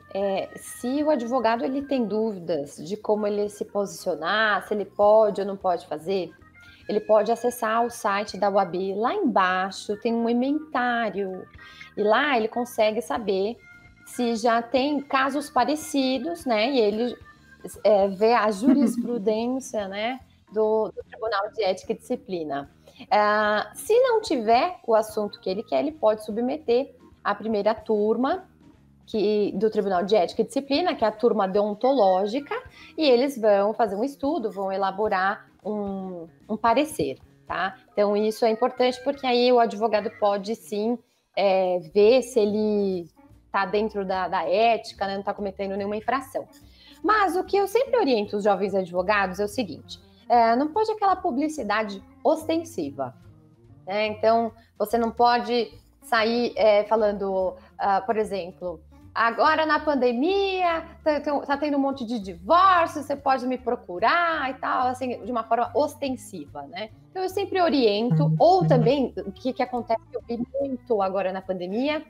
se o advogado ele tem dúvidas de como ele se posicionar, se ele pode ou não pode fazer, ele pode acessar o site da OAB. Lá embaixo tem um ementário e lá ele consegue saber se já tem casos parecidos, né? E ele vê a jurisprudência, né? Do Tribunal de Ética e Disciplina. Se não tiver o assunto que ele quer, ele pode submeter à primeira turma do Tribunal de Ética e Disciplina, que é a turma deontológica, e eles vão fazer um estudo, vão elaborar um parecer, tá? Então, isso é importante, porque aí o advogado pode, sim, ver se ele está dentro da ética, né, não está cometendo nenhuma infração. Mas o que eu sempre oriento os jovens advogados é o seguinte: não pode aquela publicidade ostensiva, né? Então, você não pode sair falando, por exemplo, agora na pandemia tá tendo um monte de divórcio, você pode me procurar e tal, assim, de uma forma ostensiva, né? Então, eu sempre oriento, ou também, o que acontece, eu vi muito agora na pandemia,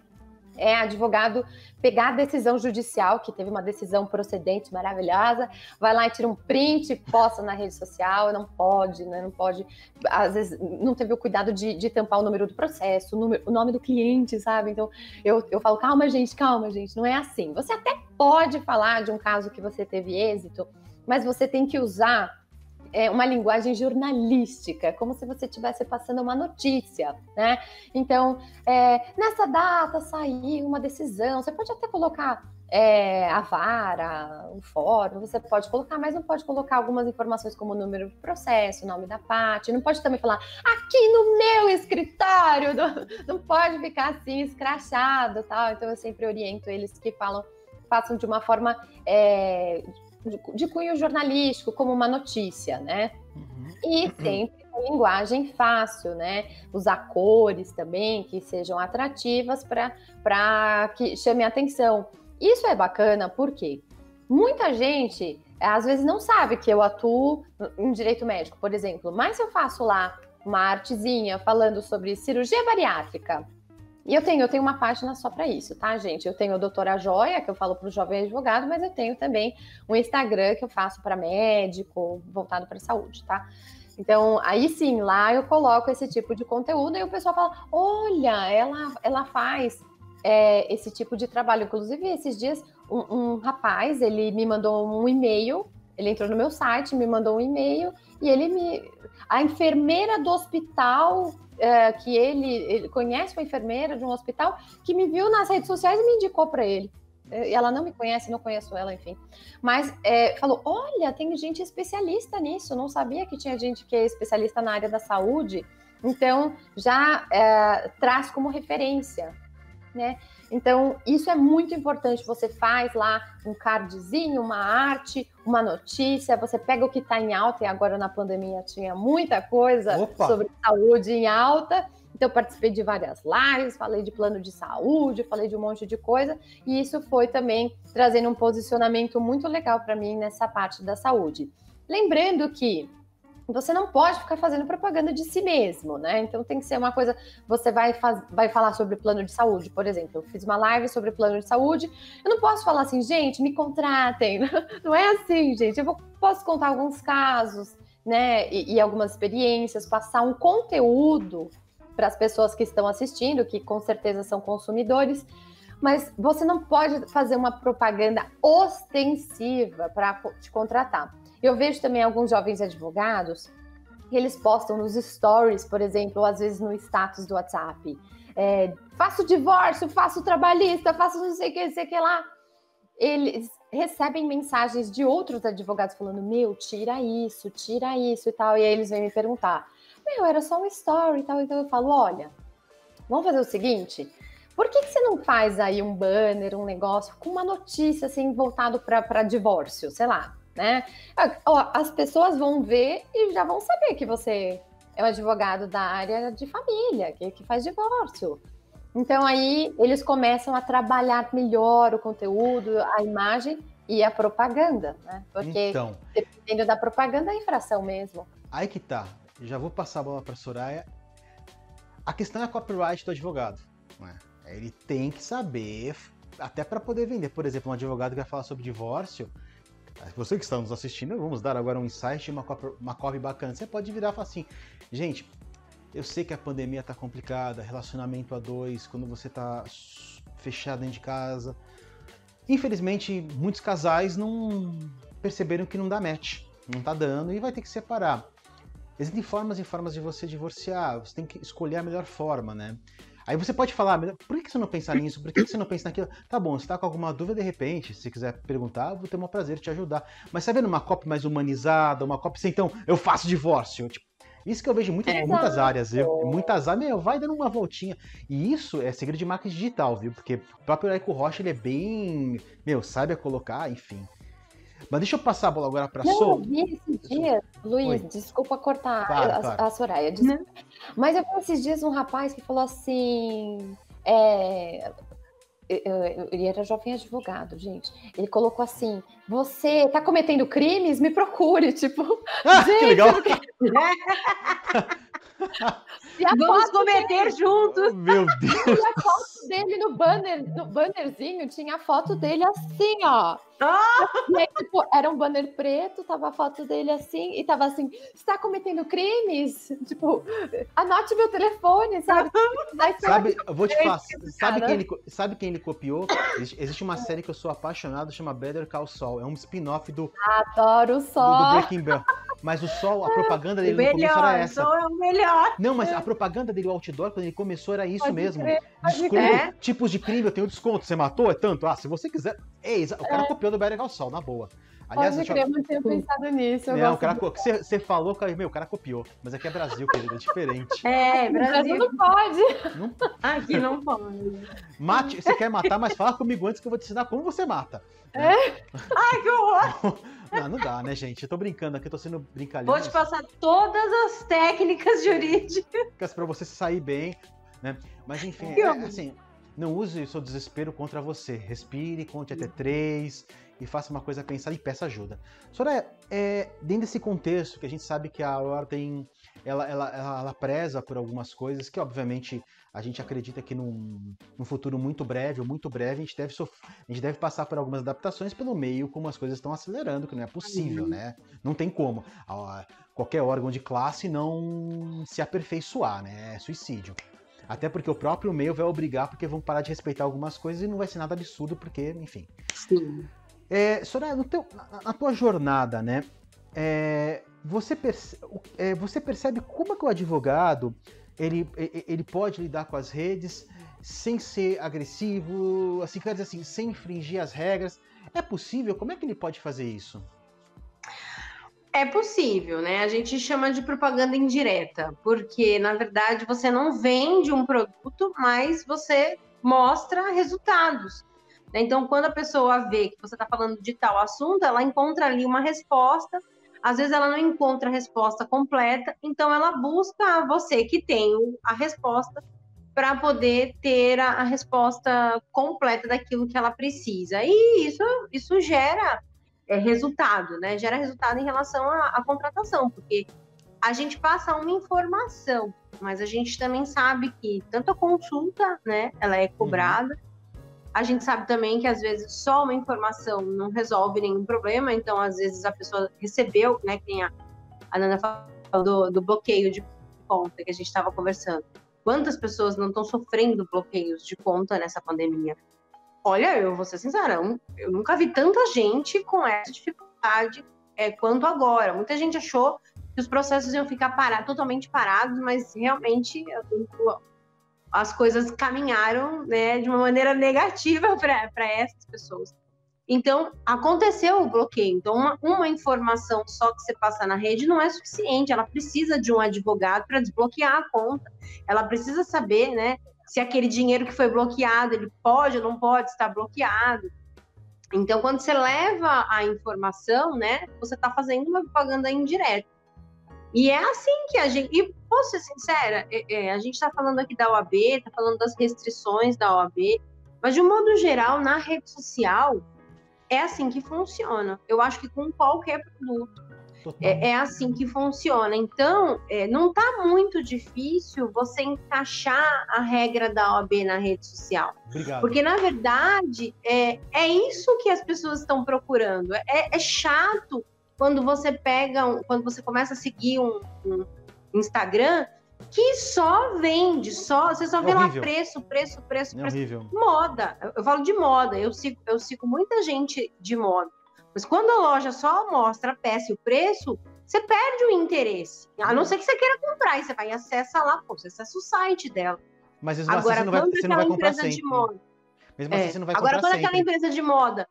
advogado pegar a decisão judicial, que teve uma decisão procedente maravilhosa, vai lá e tira um print e posta na rede social. Não pode, né? Não pode, às vezes não teve o cuidado de tampar o número do processo, o nome do cliente, sabe? Então eu falo, calma gente, não é assim. Você até pode falar de um caso que você teve êxito, mas você tem que usar uma linguagem jornalística, como se você estivesse passando uma notícia, né? Então, nessa data saiu uma decisão, você pode até colocar a vara, o fórum, você pode colocar, mas não pode colocar algumas informações como o número do processo, o nome da parte, não pode também falar, aqui no meu escritório, não pode ficar assim, escrachado, tal. Então, eu sempre oriento eles que façam de uma forma de cunho jornalístico, como uma notícia, né? E sempre com linguagem fácil, né? Usar cores também que sejam atrativas para que chame a atenção. Isso é bacana porque muita gente, às vezes, não sabe que eu atuo em direito médico, por exemplo, mas se eu faço lá uma artezinha falando sobre cirurgia bariátrica, e eu tenho uma página só para isso, tá, gente? Eu tenho a Doutora Joia, que eu falo para o jovem advogado, mas eu tenho também um Instagram que eu faço para médico, voltado para saúde, tá? Então, aí sim, lá eu coloco esse tipo de conteúdo e o pessoal fala, olha, ela faz esse tipo de trabalho. Inclusive, esses dias, um rapaz, ele me mandou um e-mail, ele entrou no meu site, me mandou um e-mail e a enfermeira do hospital... que ele conhece uma enfermeira de um hospital que me viu nas redes sociais e me indicou para ele. Ela não me conhece, não conheço ela, enfim. Mas falou, olha, tem gente especialista nisso, não sabia que tinha gente que é especialista na área da saúde. Então, já traz como referência, né? Então, isso é muito importante. Você faz lá um cardzinho, uma arte, uma notícia, você pega o que está em alta, e agora na pandemia tinha muita coisa sobre saúde em alta. Então, eu participei de várias lives, falei de plano de saúde, falei de um monte de coisa, e isso foi também trazendo um posicionamento muito legal para mim nessa parte da saúde. Lembrando que você não pode ficar fazendo propaganda de si mesmo, né? Então tem que ser uma coisa, você vai falar sobre plano de saúde, por exemplo. Eu fiz uma live sobre plano de saúde, eu não posso falar assim, gente, me contratem. Não é assim, gente. Posso contar alguns casos né, e algumas experiências, passar um conteúdo para as pessoas que estão assistindo, que com certeza são consumidores, mas você não pode fazer uma propaganda ostensiva para te contratar. Eu vejo também alguns jovens advogados que eles postam nos stories, por exemplo, ou às vezes no status do WhatsApp, faço divórcio, faço trabalhista, faço não sei o que lá. Eles recebem mensagens de outros advogados falando, tira isso e tal, e aí eles vêm me perguntar, era só um story e tal, então eu falo, olha, vamos fazer o seguinte, por que você não faz aí um banner, um negócio com uma notícia assim voltado para divórcio, sei lá, né? As pessoas vão ver e já vão saber que você é um advogado da área de família, que faz divórcio. Então aí eles começam a trabalhar melhor o conteúdo, a imagem e a propaganda, né? Porque dependendo da propaganda é infração mesmo. Aí que tá, já vou passar a bola para Soraya. A questão é a copyright do advogado, não é? Ele tem que saber, até para poder vender. Por exemplo, um advogado que vai falar sobre divórcio, você que está nos assistindo, vamos dar agora um insight, uma copy bacana. Você pode virar e falar assim, gente, eu sei que a pandemia tá complicada, relacionamento a dois, quando você tá fechado dentro de casa. Infelizmente, muitos casais não perceberam que não dá match, não tá dando e vai ter que separar. Existem formas e formas de você divorciar, você tem que escolher a melhor forma, né? Aí você pode falar, por que você não pensa nisso? Por que você não pensa naquilo? Tá bom, você tá com alguma dúvida, de repente, se quiser perguntar, eu vou ter o maior prazer de te ajudar. Mas tá vendo uma copy mais humanizada, uma copy assim, então, eu faço divórcio. Tipo, isso que eu vejo em muitas áreas, muitas áreas, vai dando uma voltinha. E isso é segredo de marketing digital, viu? Porque o próprio Érico Rocha, ele é bem, sabe a colocar, enfim. Mas deixa eu passar a bola agora para a Sol. Eu vi esses dias, Luiz, desculpa cortar a Soraya, desculpa. Mas eu vi esses dias um rapaz que falou assim, ele era jovem advogado, gente. Ele colocou assim, você tá cometendo crimes? Me procure, tipo... gente, que legal! Vamos cometer juntos! Meu Deus! E a foto dele no bannerzinho, tinha a foto dele assim, ó. E aí, tipo, era um banner preto, tava a foto dele assim, e tava assim, você tá cometendo crimes? Tipo, anote meu telefone, sabe? Sabe, eu vou te falar, sabe quem ele copiou? Existe uma série que eu sou apaixonado, chama Better Call Saul, é um spin-off do... Adoro o Sol! Do Breaking Bad. Mas o Sol, a propaganda dele no começo era essa. O Sol é o melhor! Não, mas a propaganda dele, o outdoor, quando ele começou, era isso mesmo. Crer, tipos de crime, eu tenho desconto, você matou, é tanto. Se você quiser... o cara copiou do Better Call Saul, na boa. Aliás, eu não tinha pensado nisso. Não, o cara, você falou, o cara copiou. Mas aqui é Brasil, querido, é diferente. Brasil não pode. Aqui não pode. Mate, você quer matar, mas fala comigo antes que eu vou te ensinar como você mata. Ai, que horror! Não dá, né, gente? Eu tô brincando aqui, eu tô sendo brincalhão. Vou te passar todas as técnicas jurídicas pra você sair bem, né? Mas enfim, assim, não use o seu desespero contra você. Respire, conte até 3 e faça uma coisa pensada e peça ajuda. Soraya, dentro desse contexto que a gente sabe que a ordem ela preza por algumas coisas que, obviamente, a gente acredita que num futuro muito breve, a gente deve passar por algumas adaptações pelo meio como as coisas estão acelerando, que não é possível, né? Não tem como. Qualquer órgão de classe não se aperfeiçoar, né? É suicídio. Até porque o próprio meio vai obrigar, porque vão parar de respeitar algumas coisas e não vai ser nada absurdo, porque, enfim. Sim. Soraya, na tua jornada, né? Você percebe como é que o advogado ele pode lidar com as redes sem ser agressivo, assim, quer dizer assim, sem infringir as regras? É possível? Como é que ele pode fazer isso? É possível, né? A gente chama de propaganda indireta, porque, na verdade, você não vende um produto, mas você mostra resultados. Então, quando a pessoa vê que você está falando de tal assunto, ela encontra ali uma resposta. Às vezes ela não encontra a resposta completa, então ela busca você que tem a resposta para poder ter a resposta completa daquilo que ela precisa. E isso gera resultado, né? Gera resultado em relação à contratação, porque a gente passa uma informação, mas a gente também sabe que tanto a consulta, né, ela é cobrada. A gente sabe também que, às vezes, só uma informação não resolve nenhum problema. Então, às vezes, a pessoa recebeu, né, tem A Nana falou do bloqueio de conta que a gente estava conversando. Quantas pessoas não estão sofrendo bloqueios de conta nessa pandemia? Olha, eu vou ser sincera, eu nunca vi tanta gente com essa dificuldade quanto agora. Muita gente achou que os processos iam ficar totalmente parados, mas realmente as coisas caminharam, né, de uma maneira negativa para essas pessoas. Então, aconteceu o bloqueio. Então, uma informação só que você passa na rede não é suficiente. Ela precisa de um advogado para desbloquear a conta. Ela precisa saber, né, se aquele dinheiro que foi bloqueado, ele pode ou não pode estar bloqueado. Então, quando você leva a informação, né, você está fazendo uma propaganda indireta. E é assim que a gente... E, posso ser sincera, a gente está falando aqui da OAB, está falando das restrições da OAB, mas, de um modo geral, na rede social, é assim que funciona. Eu acho que com qualquer produto é assim que funciona. Então, não está muito difícil você encaixar a regra da OAB na rede social. Obrigado. Porque, na verdade, é isso que as pessoas estão procurando. É chato quando você quando você começa a seguir um Instagram que só vende, você só vê lá preço. Horrível. Moda, eu falo de moda, eu sigo muita gente de moda, mas quando a loja só mostra a peça e o preço, você perde o interesse, a não ser que você queira comprar, e você vai acessar lá, você acessa o site dela. Mas mesmo assim você não vai comprar sempre. Mesmo assim você não vai comprar sempre. Agora, quando aquela empresa de moda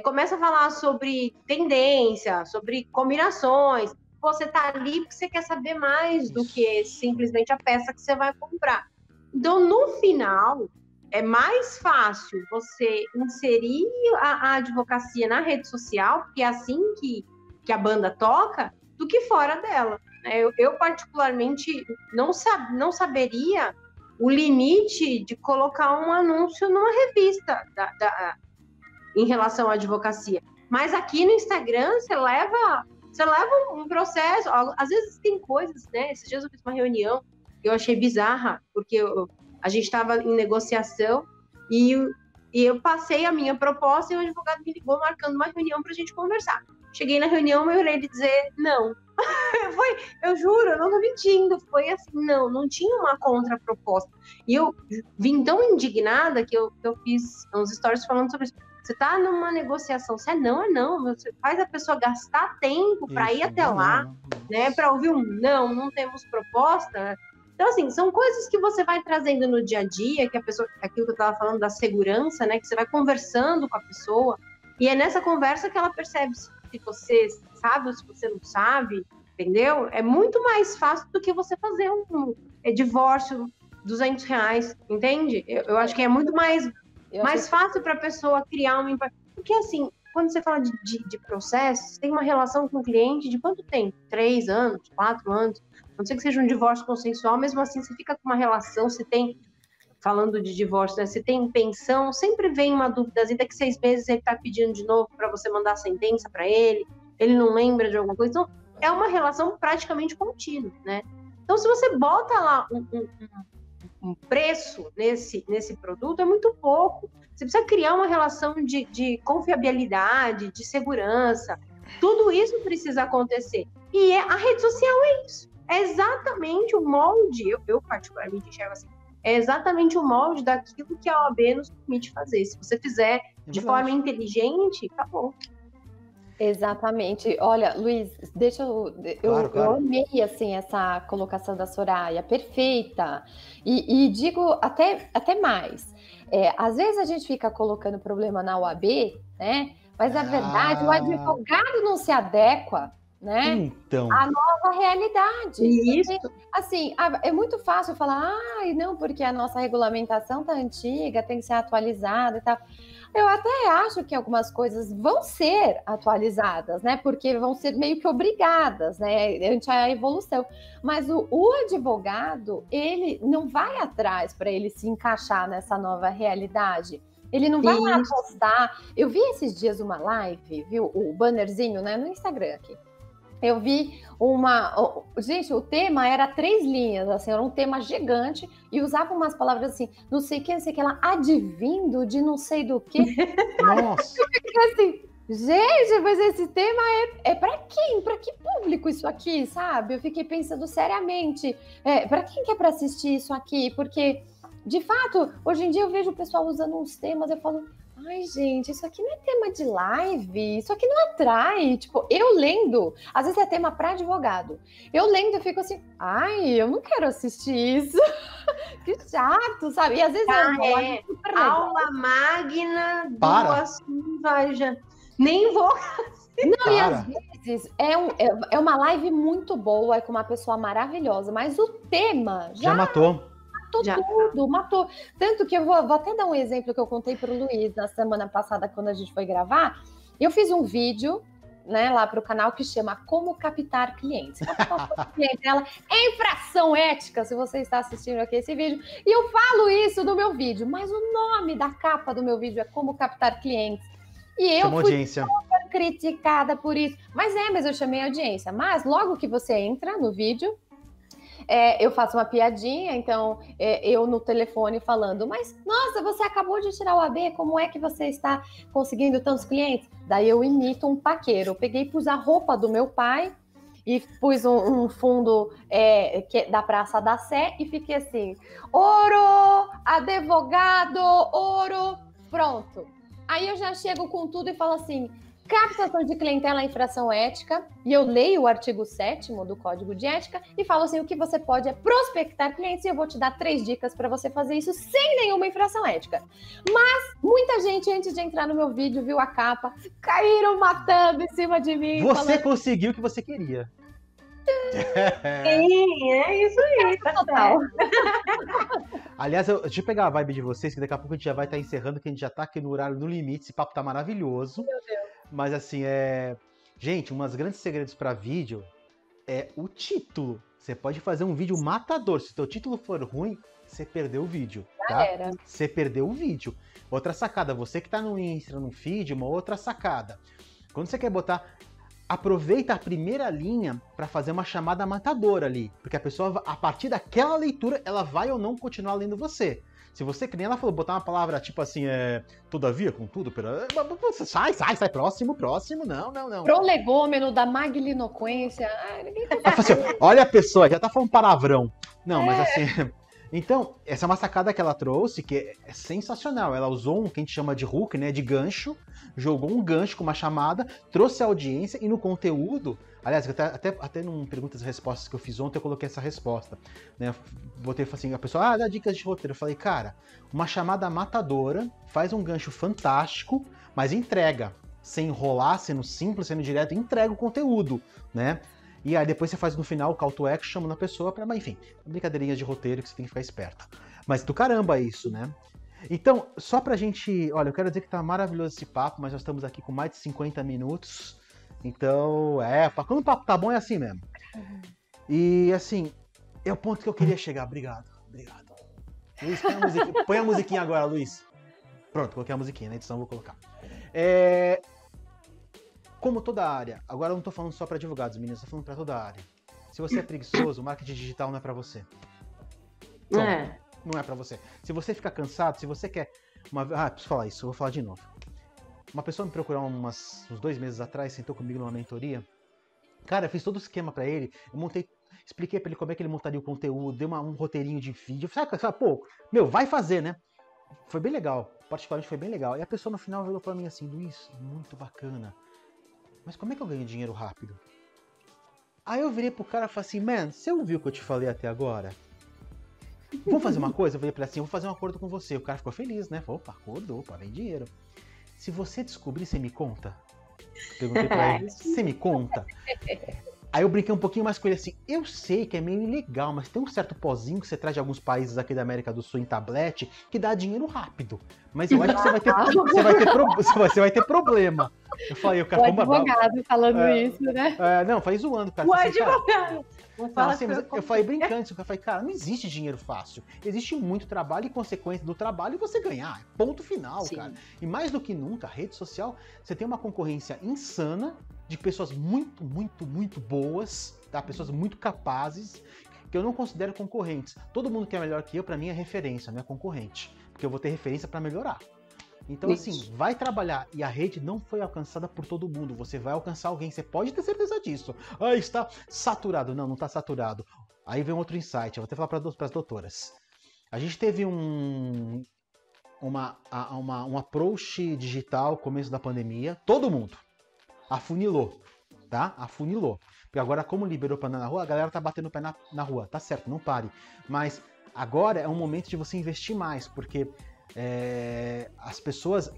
começa a falar sobre tendência, sobre combinações, você tá ali porque você quer saber mais do que simplesmente a peça que você vai comprar. Então, no final, é mais fácil você inserir a advocacia na rede social, porque é assim que a banda toca, do que fora dela. Eu particularmente, não saberia o limite de colocar um anúncio numa revista em relação à advocacia. Mas aqui no Instagram, você leva um processo, às vezes tem coisas, né? Esses dias eu fiz uma reunião que eu achei bizarra, porque a gente estava em negociação e eu passei a minha proposta e o advogado me ligou marcando uma reunião para a gente conversar. Cheguei na reunião e eu olhei ele dizer não. Eu juro, eu não tô mentindo, foi assim, não tinha uma contraproposta. E eu vim tão indignada que eu fiz uns stories falando sobre isso. Você tá numa negociação, se é não, você faz a pessoa gastar tempo para ir até lá, né, para ouvir não temos proposta. Então, assim, são coisas que você vai trazendo no dia a dia, que a pessoa, aquilo que eu tava falando da segurança, né, que você vai conversando com a pessoa, e é nessa conversa que ela percebe se você sabe ou se você não sabe, entendeu? É muito mais fácil do que você fazer um divórcio, R$200, entende? Eu acho que é muito mais fácil para a pessoa criar uma... Porque, assim, quando você fala de processo, você tem uma relação com o cliente de quanto tempo? 3 anos, 4 anos? A não ser que seja um divórcio consensual, mesmo assim você fica com uma relação, você tem... Falando de divórcio, né? Você tem pensão, sempre vem uma dúvida, daqui 6 meses ele está pedindo de novo para você mandar a sentença para ele não lembra de alguma coisa. Então, é uma relação praticamente contínua, né? Então, se você bota lá um preço nesse produto, é muito pouco. Você precisa criar uma relação de confiabilidade, de segurança. Tudo isso precisa acontecer. E a rede social é isso. É exatamente o molde, eu particularmente enxergo assim, é exatamente o molde daquilo que a OAB nos permite fazer. Se você fizer de forma inteligente, acabou. Exatamente. Olha, Luiz, eu amei assim, essa colocação da Soraya, perfeita. E digo até mais. Às vezes a gente fica colocando problema na OAB, né? Mas na verdade o advogado não se adequa, né? Então. A nova realidade. Isso. Porque, assim, é muito fácil falar, não, porque a nossa regulamentação tá antiga, tem que ser atualizada e tal. Eu até acho que algumas coisas vão ser atualizadas, né? Porque vão ser meio que obrigadas, né? Ante a evolução. Mas o advogado, ele não vai atrás para ele se encaixar nessa nova realidade. Ele não vai lá postar. Eu vi esses dias uma live, viu? O bannerzinho, né? No Instagram aqui. Eu vi Gente, o tema era 3 linhas, assim, era um tema gigante, e usava umas palavras assim, não sei o que lá, advindo de não sei do que. Nossa! Eu fiquei assim, Gente, mas esse tema é para quem? Para que público isso aqui, sabe? Eu fiquei pensando seriamente, para quem que é para assistir isso aqui? Porque, de fato, hoje em dia eu vejo o pessoal usando uns temas, eu falo, ai, gente, isso aqui não é tema de live, isso aqui não atrai. Tipo, eu lendo, às vezes é tema para advogado. Eu lendo, eu fico assim, ai, eu não quero assistir isso. Que chato, sabe? E às vezes é uma live super legal. Aula magna do assunto, vai já. Nem vou. Não, e às vezes é uma live muito boa, é com uma pessoa maravilhosa, mas o tema já matou. Matou. Tanto que eu vou até dar um exemplo que eu contei para o Luiz na semana passada, quando a gente foi gravar. Eu fiz um vídeo, né, lá para o canal que chama Como Captar Clientes. Ela é infração ética, se você está assistindo aqui esse vídeo. E eu falo isso no meu vídeo, mas o nome da capa do meu vídeo é Como Captar Clientes. E eu fui super criticada por isso. Mas eu chamei a audiência. Mas logo que você entra no vídeo, eu faço uma piadinha, então eu no telefone falando, mas nossa, você acabou de tirar o AB, como é que você está conseguindo tantos clientes? Daí eu imito um paqueiro. Eu peguei e pus a roupa do meu pai e pus um fundo da Praça da Sé e fiquei assim, ouro, advogado, ouro, pronto. Aí eu já chego com tudo e falo assim, captação de clientela é infração ética, e eu leio o artigo 7º do Código de Ética e falo assim, o que você pode é prospectar clientes e eu vou te dar 3 dicas para você fazer isso sem nenhuma infração ética. Mas muita gente, antes de entrar no meu vídeo, viu a capa, caíram matando em cima de mim. Você conseguiu o que você queria. Sim, é isso aí, total. Aliás, deixa eu pegar a vibe de vocês, que daqui a pouco a gente já vai estar encerrando, que a gente já está aqui no horário no limite, esse papo tá maravilhoso. Meu Deus. Mas assim, gente, um dos grandes segredos para vídeo é o título. Você pode fazer um vídeo matador. Se o teu título for ruim, você perdeu o vídeo, tá? Você perdeu o vídeo. Outra sacada, você que tá no Insta, no feed, uma outra sacada. Quando você quer botar... Aproveita a primeira linha para fazer uma chamada matadora ali, porque a pessoa, a partir daquela leitura, ela vai ou não continuar lendo você. Se você, que nem ela falou, botar uma palavra tipo assim, todavia, contudo, sai, próximo, não. Prolegômeno da maglinoquência. Assim, olha a pessoa, já tá falando palavrão. Não, mas assim... Então, essa é uma sacada que ela trouxe, que é sensacional. Ela usou que a gente chama de hook, né, de gancho, jogou um gancho com uma chamada, trouxe a audiência e no conteúdo... Aliás, até num perguntas e respostas que eu fiz ontem, eu coloquei essa resposta. Né? Botei assim, a pessoa, dá dicas de roteiro. Eu falei, cara, uma chamada matadora, faz um gancho fantástico, mas entrega. Sem enrolar, sendo simples, sendo direto, entrega o conteúdo, né? E aí depois você faz no final o call to action, chamando a pessoa pra... Enfim, brincadeirinhas de roteiro que você tem que ficar esperta. Mas do caramba isso, né? Então, só pra gente... Olha, eu quero dizer que tá maravilhoso esse papo, mas nós estamos aqui com mais de 50 minutos. Então, quando o papo tá bom é assim mesmo. E assim, é o ponto que eu queria chegar. Obrigado. Luiz, põe a musiquinha agora, Luiz. Pronto, coloquei a musiquinha, na edição eu vou colocar. Como toda área, agora eu não tô falando só para advogados, meninas, tô falando para toda a área. Se você é preguiçoso, o marketing digital não é para você. Não é para você. Se você ficar cansado, se você quer... preciso falar isso, eu vou falar de novo. Uma pessoa me procurou uns 2 meses atrás, sentou comigo numa mentoria. Cara, eu fiz todo o esquema para ele, expliquei para ele como é que ele montaria o conteúdo, dei um roteirinho de vídeo. Vai fazer, né? Foi bem legal, particularmente foi bem legal. E a pessoa no final virou para mim assim, Luiz, muito bacana. Mas como é que eu ganho dinheiro rápido? Aí eu virei pro cara e falei assim, você ouviu o que eu te falei até agora? Vamos fazer uma coisa? Eu falei pra ele assim, eu vou fazer um acordo com você. O cara ficou feliz, né? Falou, acordo, vem dinheiro. Se você descobrir, você me conta? Perguntei pra ele, você me conta? Aí eu brinquei um pouquinho mais com ele assim, eu sei que é meio ilegal, mas tem um certo pozinho que você traz de alguns países aqui da América do Sul em tablete que dá dinheiro rápido. Mas eu acho que você vai ter problema. Eu falei, o cara... O advogado falando isso, né? Não, falei zoando, cara. O advogado! Eu falei brincando, eu falei, cara, não existe dinheiro fácil. Existe muito trabalho e consequência do trabalho e você ganhar. Ponto final, sim, cara. E mais do que nunca, a rede social, você tem uma concorrência insana de pessoas muito, muito, muito boas, tá? Pessoas muito capazes, que eu não considero concorrentes. Todo mundo que é melhor que eu, pra mim, é referência, não é concorrente. Porque eu vou ter referência pra melhorar. Então, assim, vai trabalhar. E a rede não foi alcançada por todo mundo. Você vai alcançar alguém. Você pode ter certeza disso. Ah, está saturado. Não está saturado. Aí vem outro insight. Eu vou até falar para as doutoras. A gente teve um approach digital começo da pandemia. Todo mundo. Afunilou. Tá? Afunilou. Porque agora, como liberou para andar na rua, a galera tá batendo o pé na rua. Tá certo, não pare. Mas agora é um momento de você investir mais. Porque as pessoas,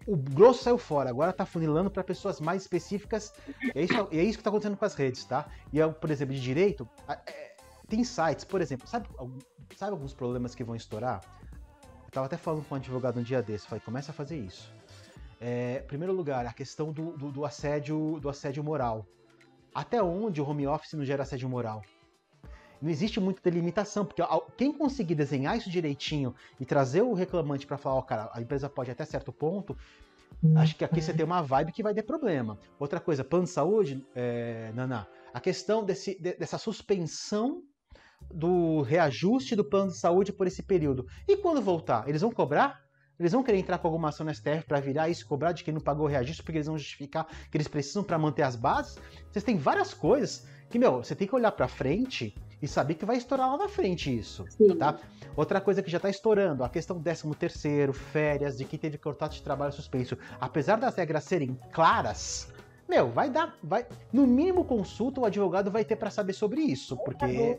o grosso saiu fora, agora tá funilando para pessoas mais específicas, é isso que tá acontecendo com as redes, tá? E, por exemplo, de direito, tem sites, por exemplo, sabe alguns problemas que vão estourar? Eu tava até falando com um advogado um dia desse, falei, começa a fazer isso. Em primeiro lugar, a questão do assédio moral. Até onde o home office não gera assédio moral? Não existe muita delimitação, porque quem conseguir desenhar isso direitinho e trazer o reclamante para falar, cara, a empresa pode ir até certo ponto, acho que aqui você tem uma vibe que vai ter problema. Outra coisa, plano de saúde, Naná, a questão dessa suspensão do reajuste do plano de saúde por esse período. E quando voltar, eles vão cobrar? Eles vão querer entrar com alguma ação no STF para virar isso, cobrar de quem não pagou o reajuste, porque eles vão justificar que eles precisam para manter as bases? Vocês têm várias coisas que, você tem que olhar para frente e saber que vai estourar lá na frente isso, tá? Outra coisa que já tá estourando, a questão do 13º, férias, de quem teve contrato de trabalho suspenso. Apesar das regras serem claras, no mínimo consulta o advogado vai ter para saber sobre isso, porque...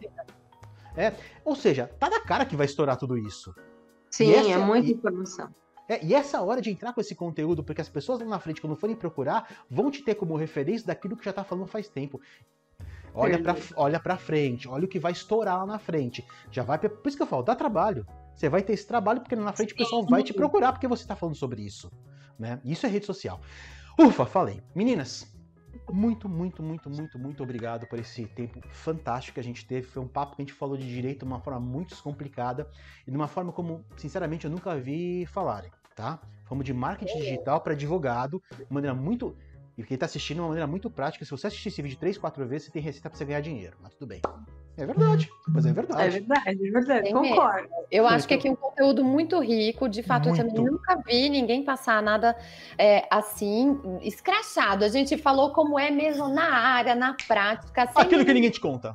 ou seja, tá na cara que vai estourar tudo isso. Sim, é muita informação. E essa hora de entrar com esse conteúdo, porque as pessoas lá na frente, quando forem procurar, vão te ter como referência daquilo que já tá falando faz tempo. Olha pra frente, olha o que vai estourar lá na frente. Por isso que eu falo, dá trabalho. Você vai ter esse trabalho, porque lá na frente o pessoal vai te procurar, porque você tá falando sobre isso. Né? Isso é rede social. Ufa, falei. Meninas, muito, muito, muito, muito, muito obrigado por esse tempo fantástico que a gente teve. Foi um papo que a gente falou de direito de uma forma muito descomplicada e de uma forma como, sinceramente, eu nunca vi falarem, tá? Fomos de marketing digital para advogado, de maneira muito... E quem tá assistindo de uma maneira muito prática. Se você assistir esse vídeo 3, 4 vezes, você tem receita pra você ganhar dinheiro. Mas tudo bem. É verdade. Mas é verdade. É verdade. Concordo. Eu acho que aqui é um conteúdo muito rico. De fato, eu também nunca vi ninguém passar nada assim, escrachado. A gente falou como é mesmo na área, na prática. Aquilo que ninguém te conta.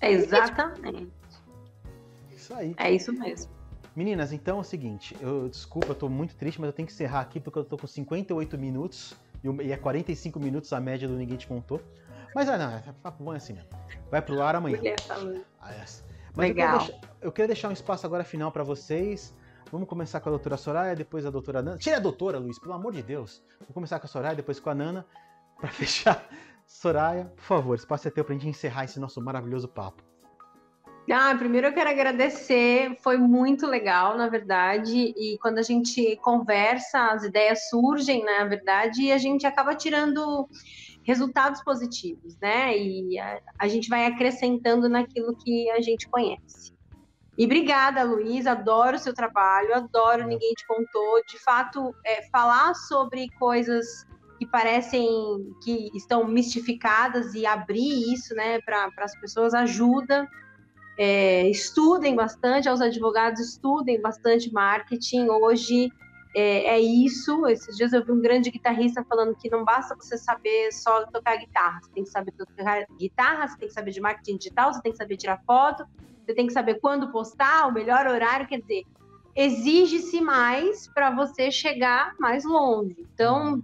Exatamente. Isso aí. É isso mesmo. Meninas, então é o seguinte. Desculpa, eu tô muito triste, mas eu tenho que encerrar aqui porque eu tô com 58 minutos. E é 45 minutos a média do Ninguém Te Contou. Mas não, papo bom assim mesmo. Vai pro ar amanhã. Mas legal. Eu queria deixar um espaço agora final para vocês. Vamos começar com a doutora Soraya, depois a doutora Nana. Tira a doutora, Luiz, pelo amor de Deus. Vou começar com a Soraya, depois com a Nana. Para fechar, Soraya, por favor, esse espaço é teu pra gente encerrar esse nosso maravilhoso papo. Primeiro eu quero agradecer, foi muito legal, na verdade, e quando a gente conversa, as ideias surgem, na verdade, e a gente acaba tirando resultados positivos, né? E a gente vai acrescentando naquilo que a gente conhece. E obrigada, Luiz, adoro o seu trabalho, adoro Ninguém Te Contou. De fato, falar sobre coisas que parecem que estão mistificadas e abrir isso, né, para as pessoas ajuda. Estudem bastante, aos advogados estudem bastante marketing. Hoje é isso. Esses dias eu vi um grande guitarrista falando que não basta você saber só tocar guitarra, você tem que saber tocar guitarra, você tem que saber de marketing digital, você tem que saber tirar foto, você tem que saber quando postar, o melhor horário. Quer dizer, exige-se mais para você chegar mais longe. Então,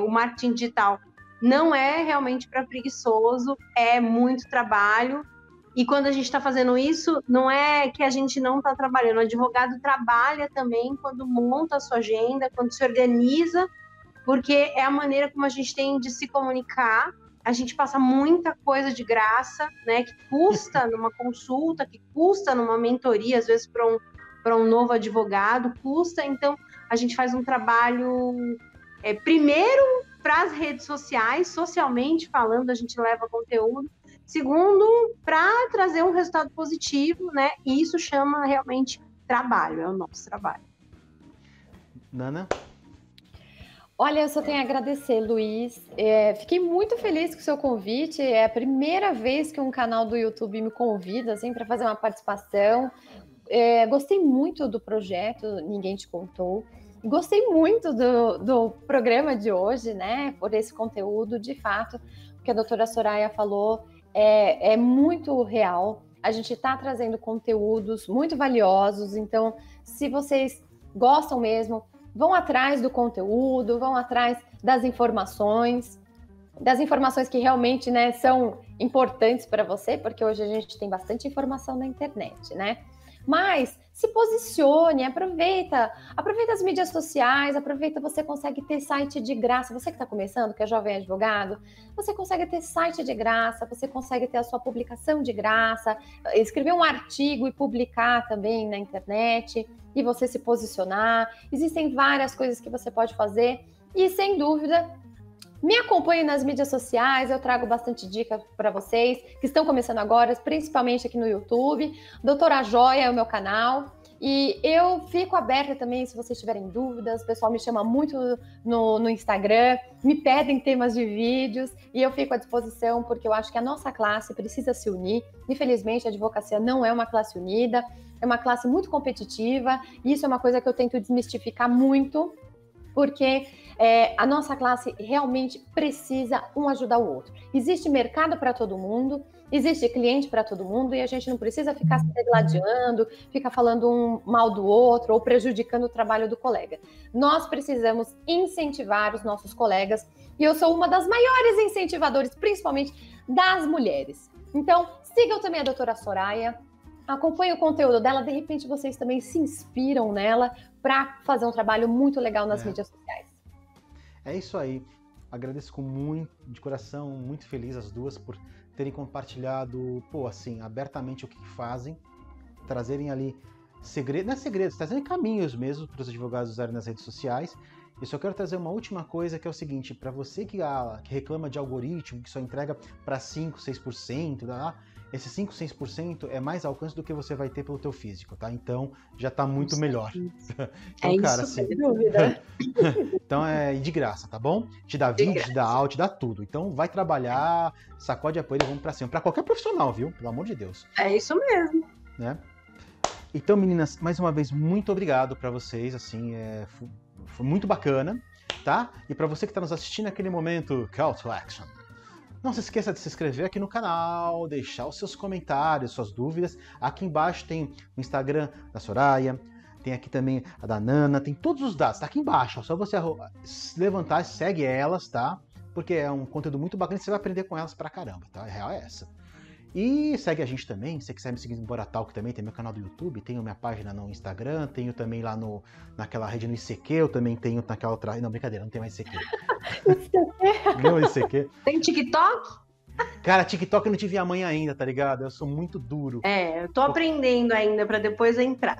o marketing digital não é realmente para preguiçoso, é muito trabalho. E quando a gente está fazendo isso, não é que a gente não está trabalhando. O advogado trabalha também quando monta a sua agenda, quando se organiza, porque é a maneira como a gente tem de se comunicar. A gente passa muita coisa de graça, né, que custa numa consulta, que custa numa mentoria, às vezes para um novo advogado, custa. Então, a gente faz um trabalho, primeiro, para as redes sociais, socialmente falando, a gente leva conteúdo. Segundo, para trazer um resultado positivo, né? E isso chama realmente trabalho, é o nosso trabalho. Nana? Olha, eu só tenho a agradecer, Luiz. Fiquei muito feliz com o seu convite. É a primeira vez que um canal do YouTube me convida assim, para fazer uma participação. Gostei muito do projeto, Ninguém Te Contou. Gostei muito do programa de hoje, né? Por esse conteúdo, de fato, o que a doutora Soraya falou é muito real. A gente está trazendo conteúdos muito valiosos, então, se vocês gostam mesmo, vão atrás do conteúdo, vão atrás das informações que realmente, né, são importantes para você, porque hoje a gente tem bastante informação na internet, né? Mas se posicione, aproveita as mídias sociais, você consegue ter site de graça. Você que está começando, que é jovem advogado, você consegue ter site de graça, você consegue ter a sua publicação de graça, escrever um artigo e publicar também na internet, e você se posicionar. Existem várias coisas que você pode fazer, e sem dúvida, me acompanhe nas mídias sociais, eu trago bastante dica para vocês que estão começando agora, principalmente aqui no YouTube. Doutora Joia é o meu canal e eu fico aberta também se vocês tiverem dúvidas. O pessoal me chama muito no Instagram, me pedem temas de vídeos e eu fico à disposição porque eu acho que a nossa classe precisa se unir. Infelizmente, a advocacia não é uma classe unida, é uma classe muito competitiva e isso é uma coisa que eu tento desmistificar muito, porque a nossa classe realmente precisa um ajudar o outro. Existe mercado para todo mundo, existe cliente para todo mundo e a gente não precisa ficar se degladiando, ficar falando um mal do outro ou prejudicando o trabalho do colega. Nós precisamos incentivar os nossos colegas e eu sou uma das maiores incentivadoras, principalmente das mulheres. Então, sigam também a doutora Soraya, acompanhe o conteúdo dela, de repente vocês também se inspiram nela para fazer um trabalho muito legal nas mídias sociais. É isso aí. Agradeço de coração, muito feliz as duas por terem compartilhado, abertamente o que fazem, trazerem ali segredos, não é segredos, trazendo caminhos mesmo para os advogados usarem nas redes sociais. Eu só quero trazer uma última coisa, que é o seguinte, para você que reclama de algoritmo, que só entrega para 5, 6%, esse 5, 6% é mais alcance do que você vai ter pelo teu físico, tá? Então, já tá muito melhor. Então, cara, isso, sem dúvida. Então, é de graça, tá bom? Te dá vídeo, te dá áudio, te dá tudo. Então, vai trabalhar, sacode a poeira e vamos pra cima. Pra qualquer profissional, viu? Pelo amor de Deus. É isso mesmo. Né? Então, meninas, mais uma vez, muito obrigado pra vocês, assim, foi muito bacana, tá? E pra você que tá nos assistindo naquele momento, call to action. Não se esqueça de se inscrever aqui no canal, deixar os seus comentários, suas dúvidas. Aqui embaixo tem o Instagram da Soraya, tem aqui também a da Nana, tem todos os dados, tá aqui embaixo. É só você levantar, segue elas, tá? Porque é um conteúdo muito bacana e você vai aprender com elas pra caramba, tá? A real é essa. E segue a gente também, se você quiser me seguir no Boratalk também, tem meu canal do YouTube, tenho minha página no Instagram, tenho também lá naquela rede no ICQ, eu também tenho naquela outra... Não, brincadeira, não tem mais ICQ. Não, ICQ. Tem TikTok? Cara, TikTok eu não tive a manha ainda, tá ligado? Eu sou muito duro. Eu tô aprendendo ainda pra depois entrar.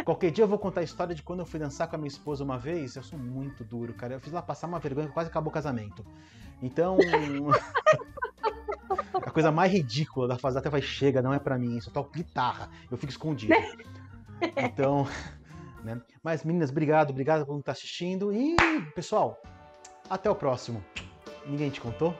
Qualquer dia eu vou contar a história de quando eu fui dançar com a minha esposa uma vez. Eu sou muito duro, cara. Eu fiz ela passar uma vergonha que quase acabou o casamento. Então... A coisa mais ridícula da fase até chega, não é pra mim, só toco guitarra, eu fico escondido. Então, né? Mas meninas, obrigado por estar assistindo e, pessoal, até o próximo. Ninguém te contou?